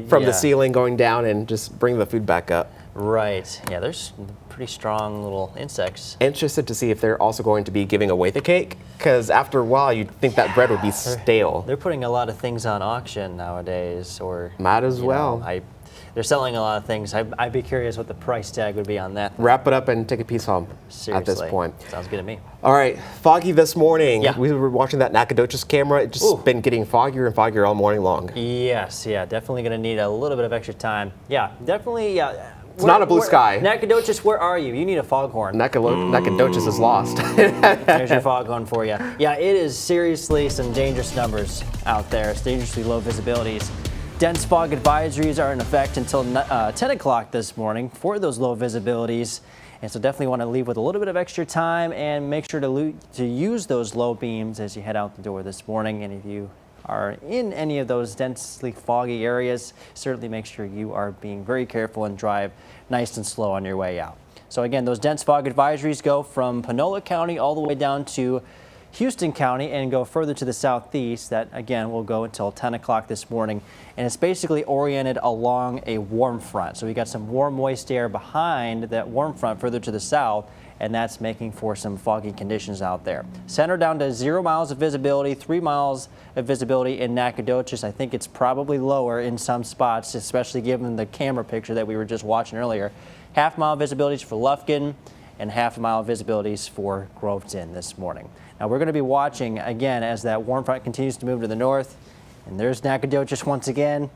from the ceiling going down and just bring the food back up. Right. Yeah, there's pretty strong little insects. Interested to see if they're also going to be giving away the cake, because after a while you'd think that bread would be stale. They're putting a lot of things on auction nowadays, or might as well. They're selling a lot of things. I'd be curious what the price tag would be on that. Wrap it up and take a piece home. Seriously. At this point. Sounds good to me. All right, foggy this morning. Yeah. We were watching that Nacogdoches camera. It's just been getting foggier and foggier all morning long. Yes, yeah, definitely gonna need a little bit of extra time. Yeah, definitely, yeah. It's not a blue sky. Nacogdoches, where are you? You need a foghorn. Nacogdoches is lost. There's your foghorn for you. Yeah, it is seriously some dangerous numbers out there. It's dangerously low visibilities. Dense fog advisories are in effect until 10 o'clock this morning for those low visibilities. And so definitely want to leave with a little bit of extra time and make sure to use those low beams as you head out the door this morning. And if you are in any of those densely foggy areas, certainly make sure you are being very careful and drive nice and slow on your way out. So again, those dense fog advisories go from Panola County all the way down to Houston County and go further to the southeast. That again will go until 10 o'clock this morning, and it's basically oriented along a warm front. So we got some warm moist air behind that warm front further to the south, and that's making for some foggy conditions out there. Center down to 0 miles of visibility, 3 miles of visibility in Nacogdoches. I think it's probably lower in some spots, especially given the camera picture that we were just watching earlier. Half-mile visibilities for Lufkin and half-mile visibilities for Groveton this morning. Now we're going to be watching again as that warm front continues to move to the north, and there's Nacogdoches once again.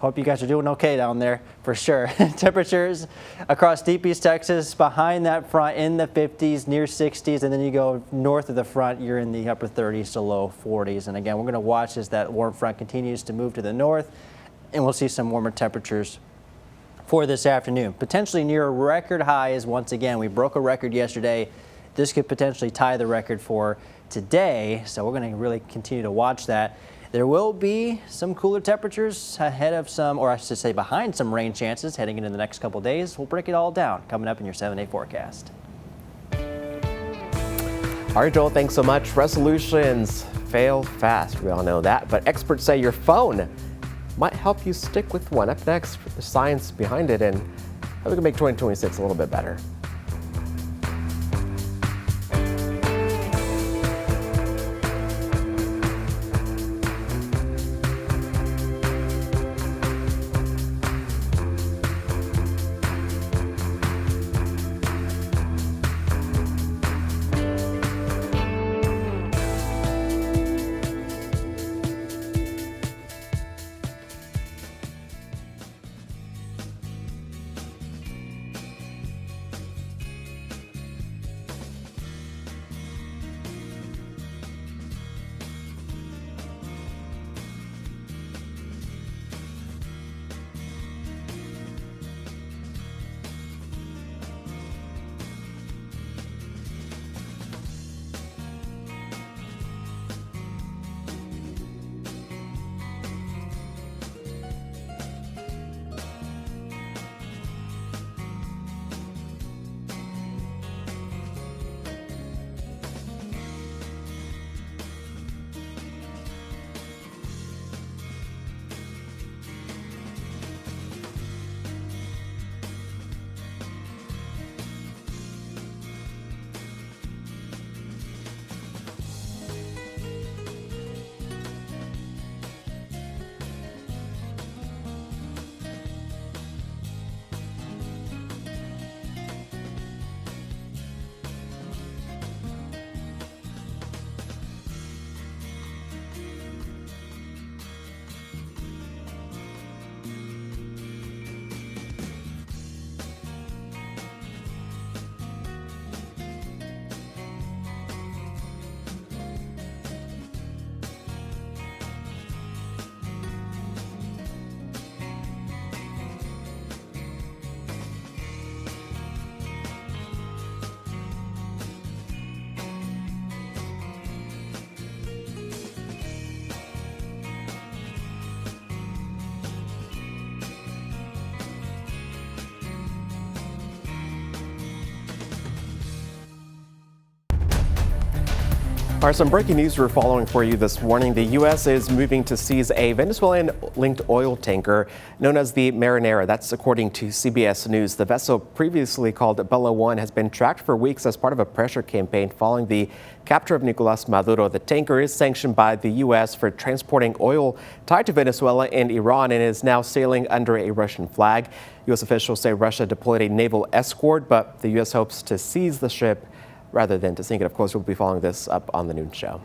Hope you guys are doing okay down there for sure. Temperatures across deep East Texas behind that front in the 50s, near 60s, and then you go north of the front, you're in the upper 30s to low 40s. And again, we're going to watch as that warm front continues to move to the north, and we'll see some warmer temperatures for this afternoon. Potentially near record highs once again. We broke a record yesterday. This could potentially tie the record for today, so we're going to really continue to watch that. There will be some cooler temperatures ahead of some, or I should say behind some rain chances heading into the next couple days. We'll break it all down coming up in your 7-day forecast. All right, Joel, thanks so much. Resolutions fail fast. We all know that. But experts say your phone might help you stick with one. Up next, the science behind it and how we can make 2026 a little bit better. All right, some breaking news we're following for you this morning. The U.S. is moving to seize a Venezuelan-linked oil tanker known as the Marinera. That's according to CBS News. The vessel, previously called Bella 1, has been tracked for weeks as part of a pressure campaign following the capture of Nicolas Maduro. The tanker is sanctioned by the U.S. for transporting oil tied to Venezuela and Iran and is now sailing under a Russian flag. U.S. officials say Russia deployed a naval escort, but the U.S. hopes to seize the ship rather than to sink it. Of course, we'll be following this up on the noon show.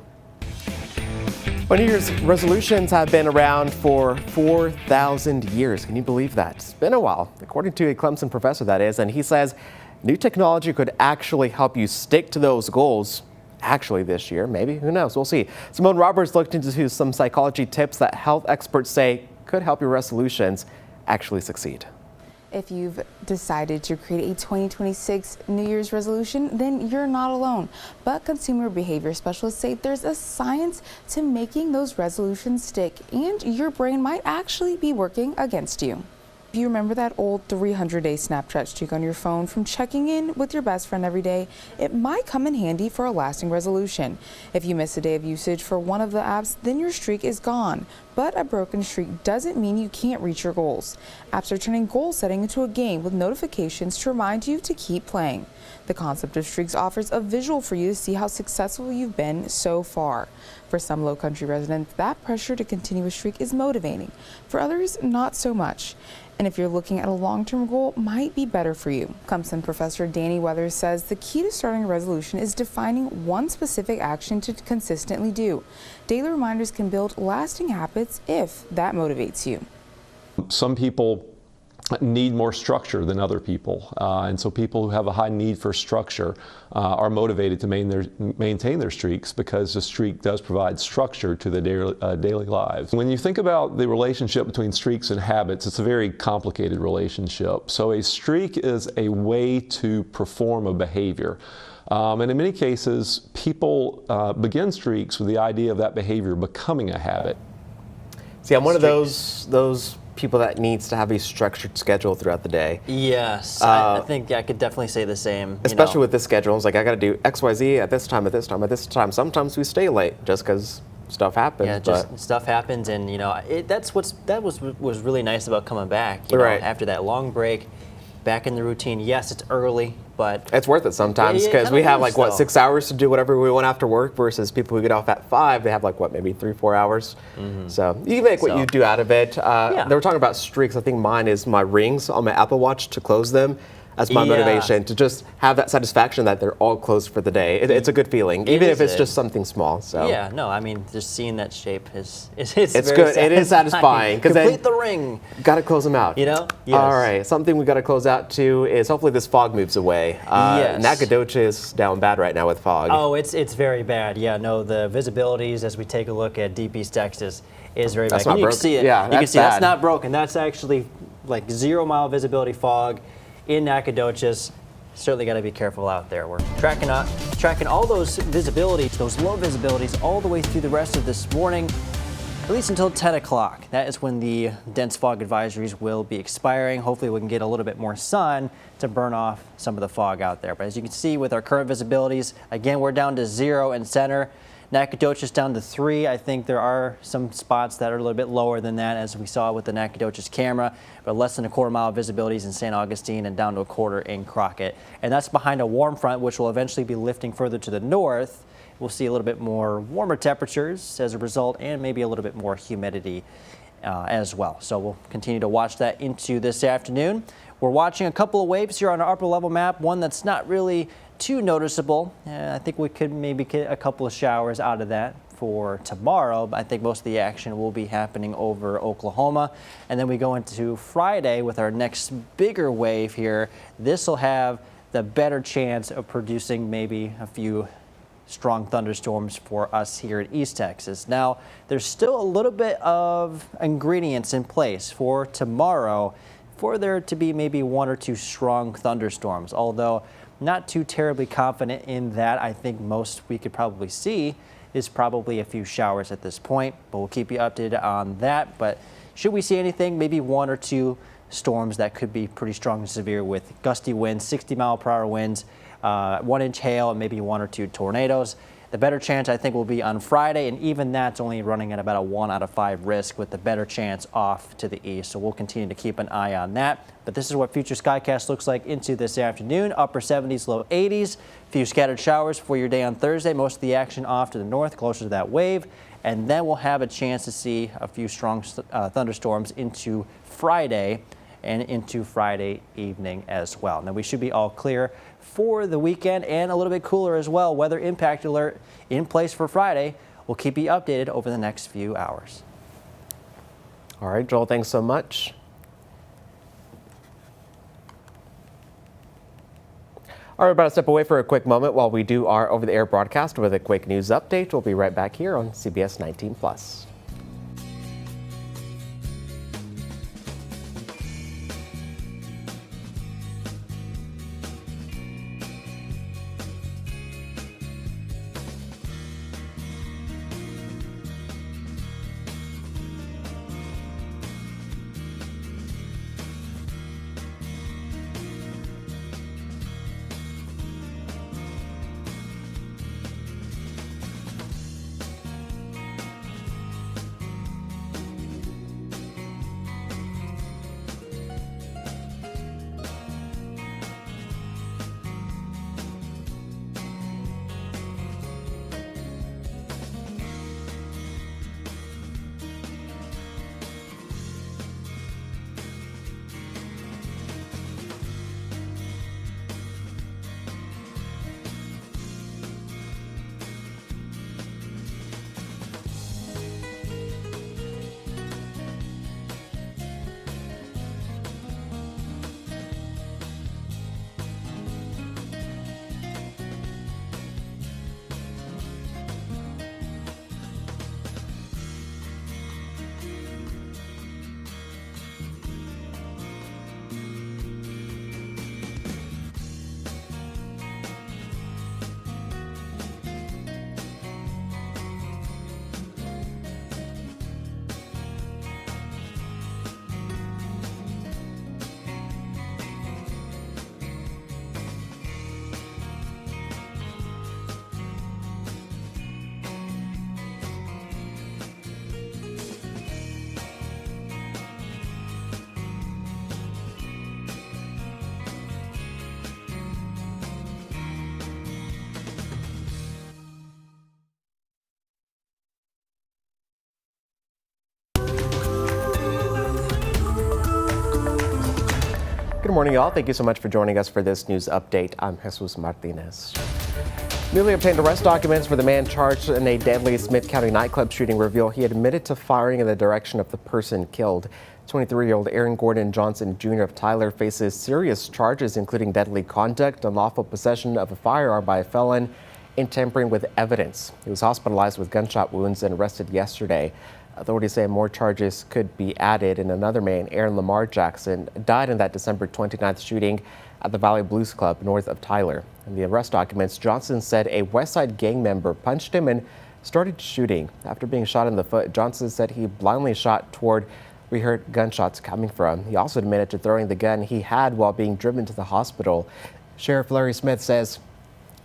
Well, New Year's resolutions have been around for 4,000 years. Can you believe that? It's been a while, according to a Clemson professor, that is, and he says new technology could actually help you stick to those goals. Actually this year, maybe, who knows, we'll see. Simone Roberts looked into some psychology tips that health experts say could help your resolutions actually succeed. If you've decided to create a 2026 New Year's resolution, then you're not alone. But consumer behavior specialists say there's a science to making those resolutions stick, and your brain might actually be working against you. If you remember that old 300-day Snapchat streak on your phone from checking in with your best friend every day, it might come in handy for a lasting resolution. If you miss a day of usage for one of the apps, then your streak is gone. But a broken streak doesn't mean you can't reach your goals. Apps are turning goal setting into a game with notifications to remind you to keep playing. The concept of streaks offers a visual for you to see how successful you've been so far. For some Low Country residents, that pressure to continue a streak is motivating. For others, not so much. And if you're looking at a long-term goal, might be better for you. Clemson professor Danny Weathers says the key to starting a resolution is defining one specific action to consistently do. Daily reminders can build lasting habits if that motivates you. Some people need more structure than other people, and so people who have a high need for structure are motivated to maintain their streaks because the streak does provide structure to their daily lives. When you think about the relationship between streaks and habits, it's a very complicated relationship. So a streak is a way to perform a behavior. And in many cases, people begin streaks with the idea of that behavior becoming a habit. See, I'm one of those people that needs to have a structured schedule throughout the day. Yes, I think I could definitely say the same. Especially with this schedule, it's like I got to do X, Y, Z at this time, at this time, at this time. Sometimes we stay late just because stuff happens. Yeah, just stuff happens, and that was really nice about coming back. Right. After that long break, back in the routine. Yes, it's early, but it's worth it sometimes because we have 6 hours to do whatever we want after work versus people who get off at 5, they have maybe 3-4 hours. So you make what you do out of it. They were talking about streaks. I think mine is my rings on my Apple Watch to close them. That's my motivation, to just have that satisfaction that they're all closed for the day. It's a good feeling, even if it's just something small. So yeah, no, I mean, just seeing that shape it's good. Satisfying. It is satisfying because complete the ring. Got to close them out. Yes. All right. Something we got to close out too is hopefully this fog moves away. Yes. Nacogdoches is down bad right now with fog. Oh, it's very bad. Yeah, no, the visibilities as we take a look at Deep East Texas is very bad. You can see it. Yeah, you can see that's not broken. That's actually 0-mile visibility fog in Nacogdoches. Certainly got to be careful out there. We're tracking all those visibilities, those low visibilities, all the way through the rest of this morning, at least until 10 o'clock. That is when the dense fog advisories will be expiring. Hopefully we can get a little bit more sun to burn off some of the fog out there. But as you can see with our current visibilities, again, we're down to 0 in center. Nacogdoches down to 3. I think there are some spots that are a little bit lower than that, as we saw with the Nacogdoches camera, but less than 1/4 mile visibilities in St. Augustine and down to 1/4 in Crockett. And that's behind a warm front, which will eventually be lifting further to the north. We'll see a little bit more warmer temperatures as a result, and maybe a little bit more humidity as well. So we'll continue to watch that into this afternoon. We're watching a couple of waves here on our upper level map, one that's not really too noticeable. I think we could maybe get a couple of showers out of that for tomorrow, but I think most of the action will be happening over Oklahoma. And then we go into Friday with our next bigger wave here. This will have the better chance of producing maybe a few strong thunderstorms for us here in East Texas. Now, there's still a little bit of ingredients in place for tomorrow for there to be maybe 1 or 2 strong thunderstorms, although not too terribly confident in that. I think most we could probably see is probably a few showers at this point, but we'll keep you updated on that. But should we see anything, maybe 1 or 2 storms that could be pretty strong and severe with gusty winds, 60-mile-per-hour winds, 1-inch hail, and maybe 1 or 2 tornadoes. The better chance, I think, will be on Friday, and even that's only running at about a 1 out of 5 risk with the better chance off to the east. So we'll continue to keep an eye on that. But this is what future Skycast looks like into this afternoon. Upper 70s, low 80s. A few scattered showers for your day on Thursday. Most of the action off to the north, closer to that wave. And then we'll have a chance to see a few strong thunderstorms into Friday and into Friday evening as well. Now we should be all clear for the weekend and a little bit cooler as well. Weather impact alert in place for Friday. We'll keep you updated over the next few hours. All right, Joel, thanks so much. All right, about to step away for a quick moment while we do our over-the-air broadcast with a quick news update. We'll be right back here on CBS 19+. Good morning, y'all. Thank you so much for joining us for this news update. I'm Jesus Martinez. Newly obtained arrest documents for the man charged in a deadly Smith County nightclub shooting reveal he admitted to firing in the direction of the person killed. 23-year-old Aaron Gordon Johnson Jr. of Tyler faces serious charges, including deadly conduct, unlawful possession of a firearm by a felon, and tampering with evidence. He was hospitalized with gunshot wounds and arrested yesterday. Authorities say more charges could be added, and another man, Aaron Lamar Jackson, died in that December 29th shooting at the Valley Blues Club north of Tyler. In the arrest documents, Johnson said a Westside gang member punched him and started shooting. After being shot in the foot, Johnson said he blindly shot toward where he heard gunshots coming from. He also admitted to throwing the gun he had while being driven to the hospital. Sheriff Larry Smith says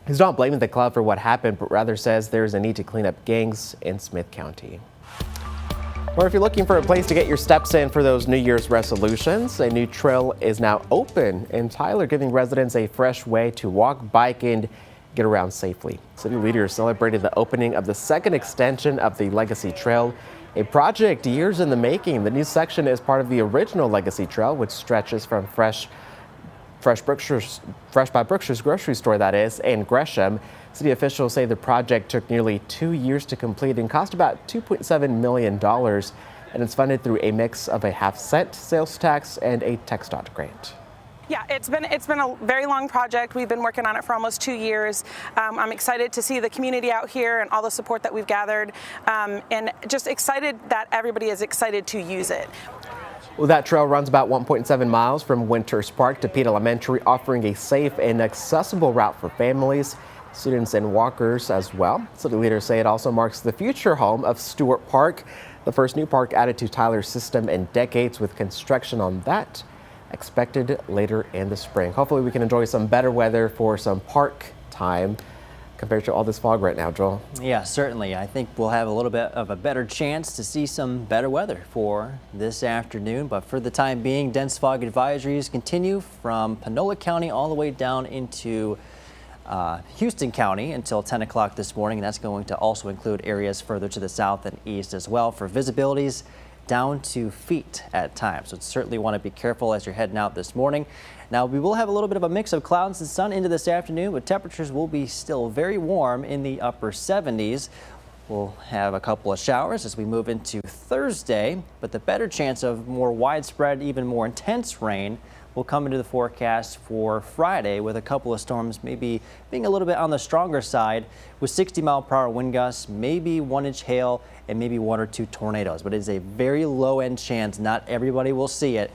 he's not blaming the club for what happened, but rather says there's a need to clean up gangs in Smith County. Or if you're looking for a place to get your steps in for those New Year's resolutions, a new trail is now open in Tyler, giving residents a fresh way to walk, bike, and get around safely. City leaders celebrated the opening of the second extension of the Legacy Trail, a project years in the making. The new section is part of the original Legacy Trail, which stretches from Fresh by Brookshire's grocery store, that is, in Gresham. City officials say the project took nearly 2 years to complete and cost about $2.7 million, and it's funded through a mix of a half-cent sales tax and a TxDOT grant. Yeah, it's been a very long project. We've been working on it for almost 2 years. I'm excited to see the community out here and all the support that we've gathered, and just excited that everybody is excited to use it. Well, that trail runs about 1.7 miles from Winters Park to Pete Elementary, offering a safe and accessible route for families, students, and walkers as well. City leaders say it also marks the future home of Stewart Park, the first new park added to Tyler's system in decades, with construction on that expected later in the spring. Hopefully we can enjoy some better weather for some park time compared to all this fog right now, Joel. Yeah, certainly. I think we'll have a little bit of a better chance to see some better weather for this afternoon. But for the time being, dense fog advisories continue from Panola County all the way down into Houston County until 10 o'clock this morning. And that's going to also include areas further to the south and east as well for visibilities down to feet at times. So certainly want to be careful as you're heading out this morning. Now we will have a little bit of a mix of clouds and sun into this afternoon, but temperatures will be still very warm in the upper 70s. We'll have a couple of showers as we move into Thursday, but the better chance of more widespread, even more intense rain will come into the forecast for Friday, with a couple of storms maybe being a little bit on the stronger side, with 60-mile-per-hour wind gusts, maybe 1-inch hail, and maybe 1 or 2 tornadoes. But it is a very low-end chance. Not everybody will see it.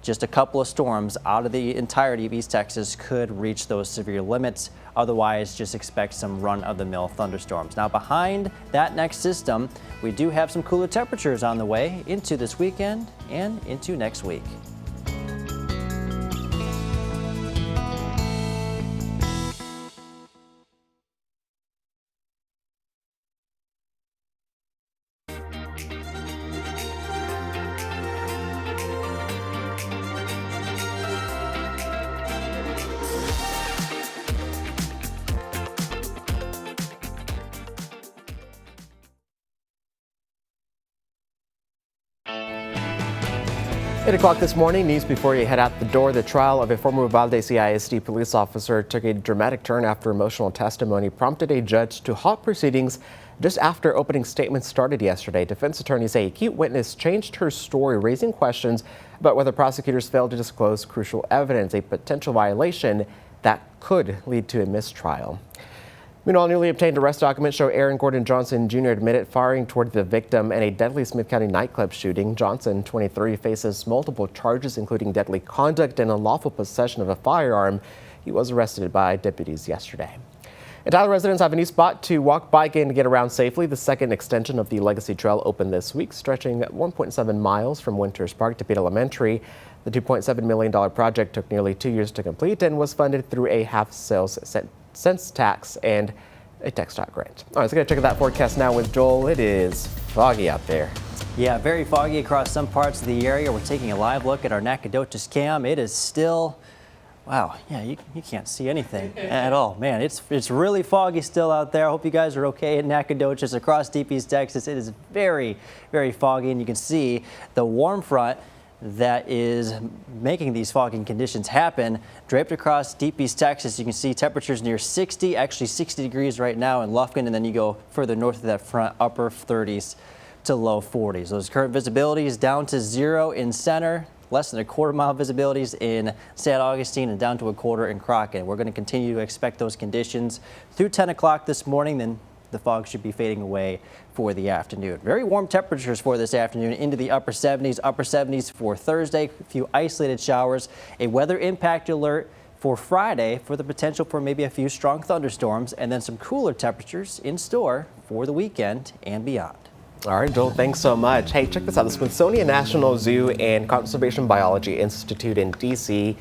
Just a couple of storms out of the entirety of East Texas could reach those severe limits. Otherwise, just expect some run-of-the-mill thunderstorms. Now, behind that next system, we do have some cooler temperatures on the way into this weekend and into next week. Eight o'clock this morning, news before you head out the door. The trial of a former Uvalde CISD police officer took a dramatic turn after emotional testimony prompted a judge to halt proceedings just after opening statements started yesterday. Defense attorneys say a key witness changed her story, raising questions about whether prosecutors failed to disclose crucial evidence, a potential violation that could lead to a mistrial. Meanwhile, newly obtained arrest documents show Aaron Gordon Johnson Jr. admitted firing toward the victim in a deadly Smith County nightclub shooting. Johnson, 23, faces multiple charges, including deadly conduct and unlawful possession of a firearm. He was arrested by deputies yesterday. And Tyler residents have a new spot to walk, bike, and get around safely. The second extension of the Legacy Trail opened this week, stretching 1.7 miles from Winters Park to Pete Elementary. The $2.7 million project took nearly 2 years to complete and was funded through a half-sales cents tax and a TxDOT grant. All right, let's get a check of that forecast now with Joel. It is foggy out there. Yeah, very foggy across some parts of the area. We're taking a live look at our Nacogdoches cam. It is still, wow, yeah, you can't see anything at all. Man, it's really foggy still out there. I hope you guys are okay in Nacogdoches. Across deep East Texas, it is very, very foggy, and you can see the warm front that is making these fogging conditions happen. Draped across Deep East Texas, you can see temperatures near 60, actually 60 degrees right now in Lufkin, and then you go further north of that front, upper 30s to low 40s. Those current visibilities down to 0 in Center, less than a quarter-mile visibilities in St. Augustine, and down to a quarter in Crockett. We're going to continue to expect those conditions through 10 o'clock this morning, then the fog should be fading away for the afternoon. Very warm temperatures for this afternoon into the upper 70s for Thursday. A few isolated showers. A weather impact alert for Friday for the potential for maybe a few strong thunderstorms, and then some cooler temperatures in store for the weekend and beyond. All right, Joel, thanks so much. Hey, check this out. The Smithsonian National Zoo and Conservation Biology Institute in D.C.,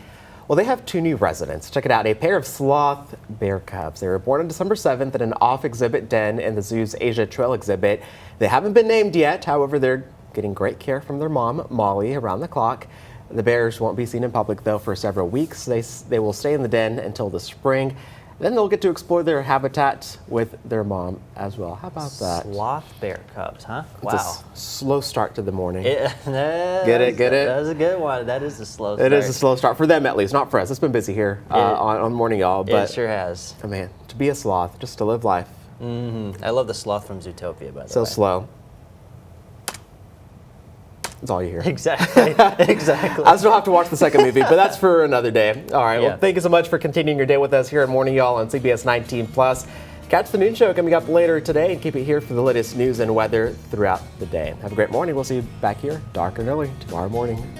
well, they have 2 new residents. Check it out. A pair of sloth bear cubs. They were born on December 7th in an off-exhibit den in the zoo's Asia Trail exhibit. They haven't been named yet. However, they're getting great care from their mom, Molly, around the clock. The bears won't be seen in public, though, for several weeks. They will stay in the den until the spring. Then they'll get to explore their habitat with their mom as well. How about that? Sloth bear cubs, huh? Wow. It's a slow start to the morning. Get it? That was a good one. That is a slow start. It is a slow start for them, at least, not for us. It's been busy here on Morning Y'all. But it sure has. Oh, man, to be a sloth, just to live life. Mm-hmm. I love the sloth from Zootopia, by the way. So slow. That's all you hear. Exactly. Exactly. I still have to watch the second movie, but that's for another day. All right. Yeah. Well, thank you so much for continuing your day with us here at Morning Y'all on CBS 19 Plus. Catch the noon show coming up later today, and keep it here for the latest news and weather throughout the day. Have a great morning. We'll see you back here dark and early tomorrow morning.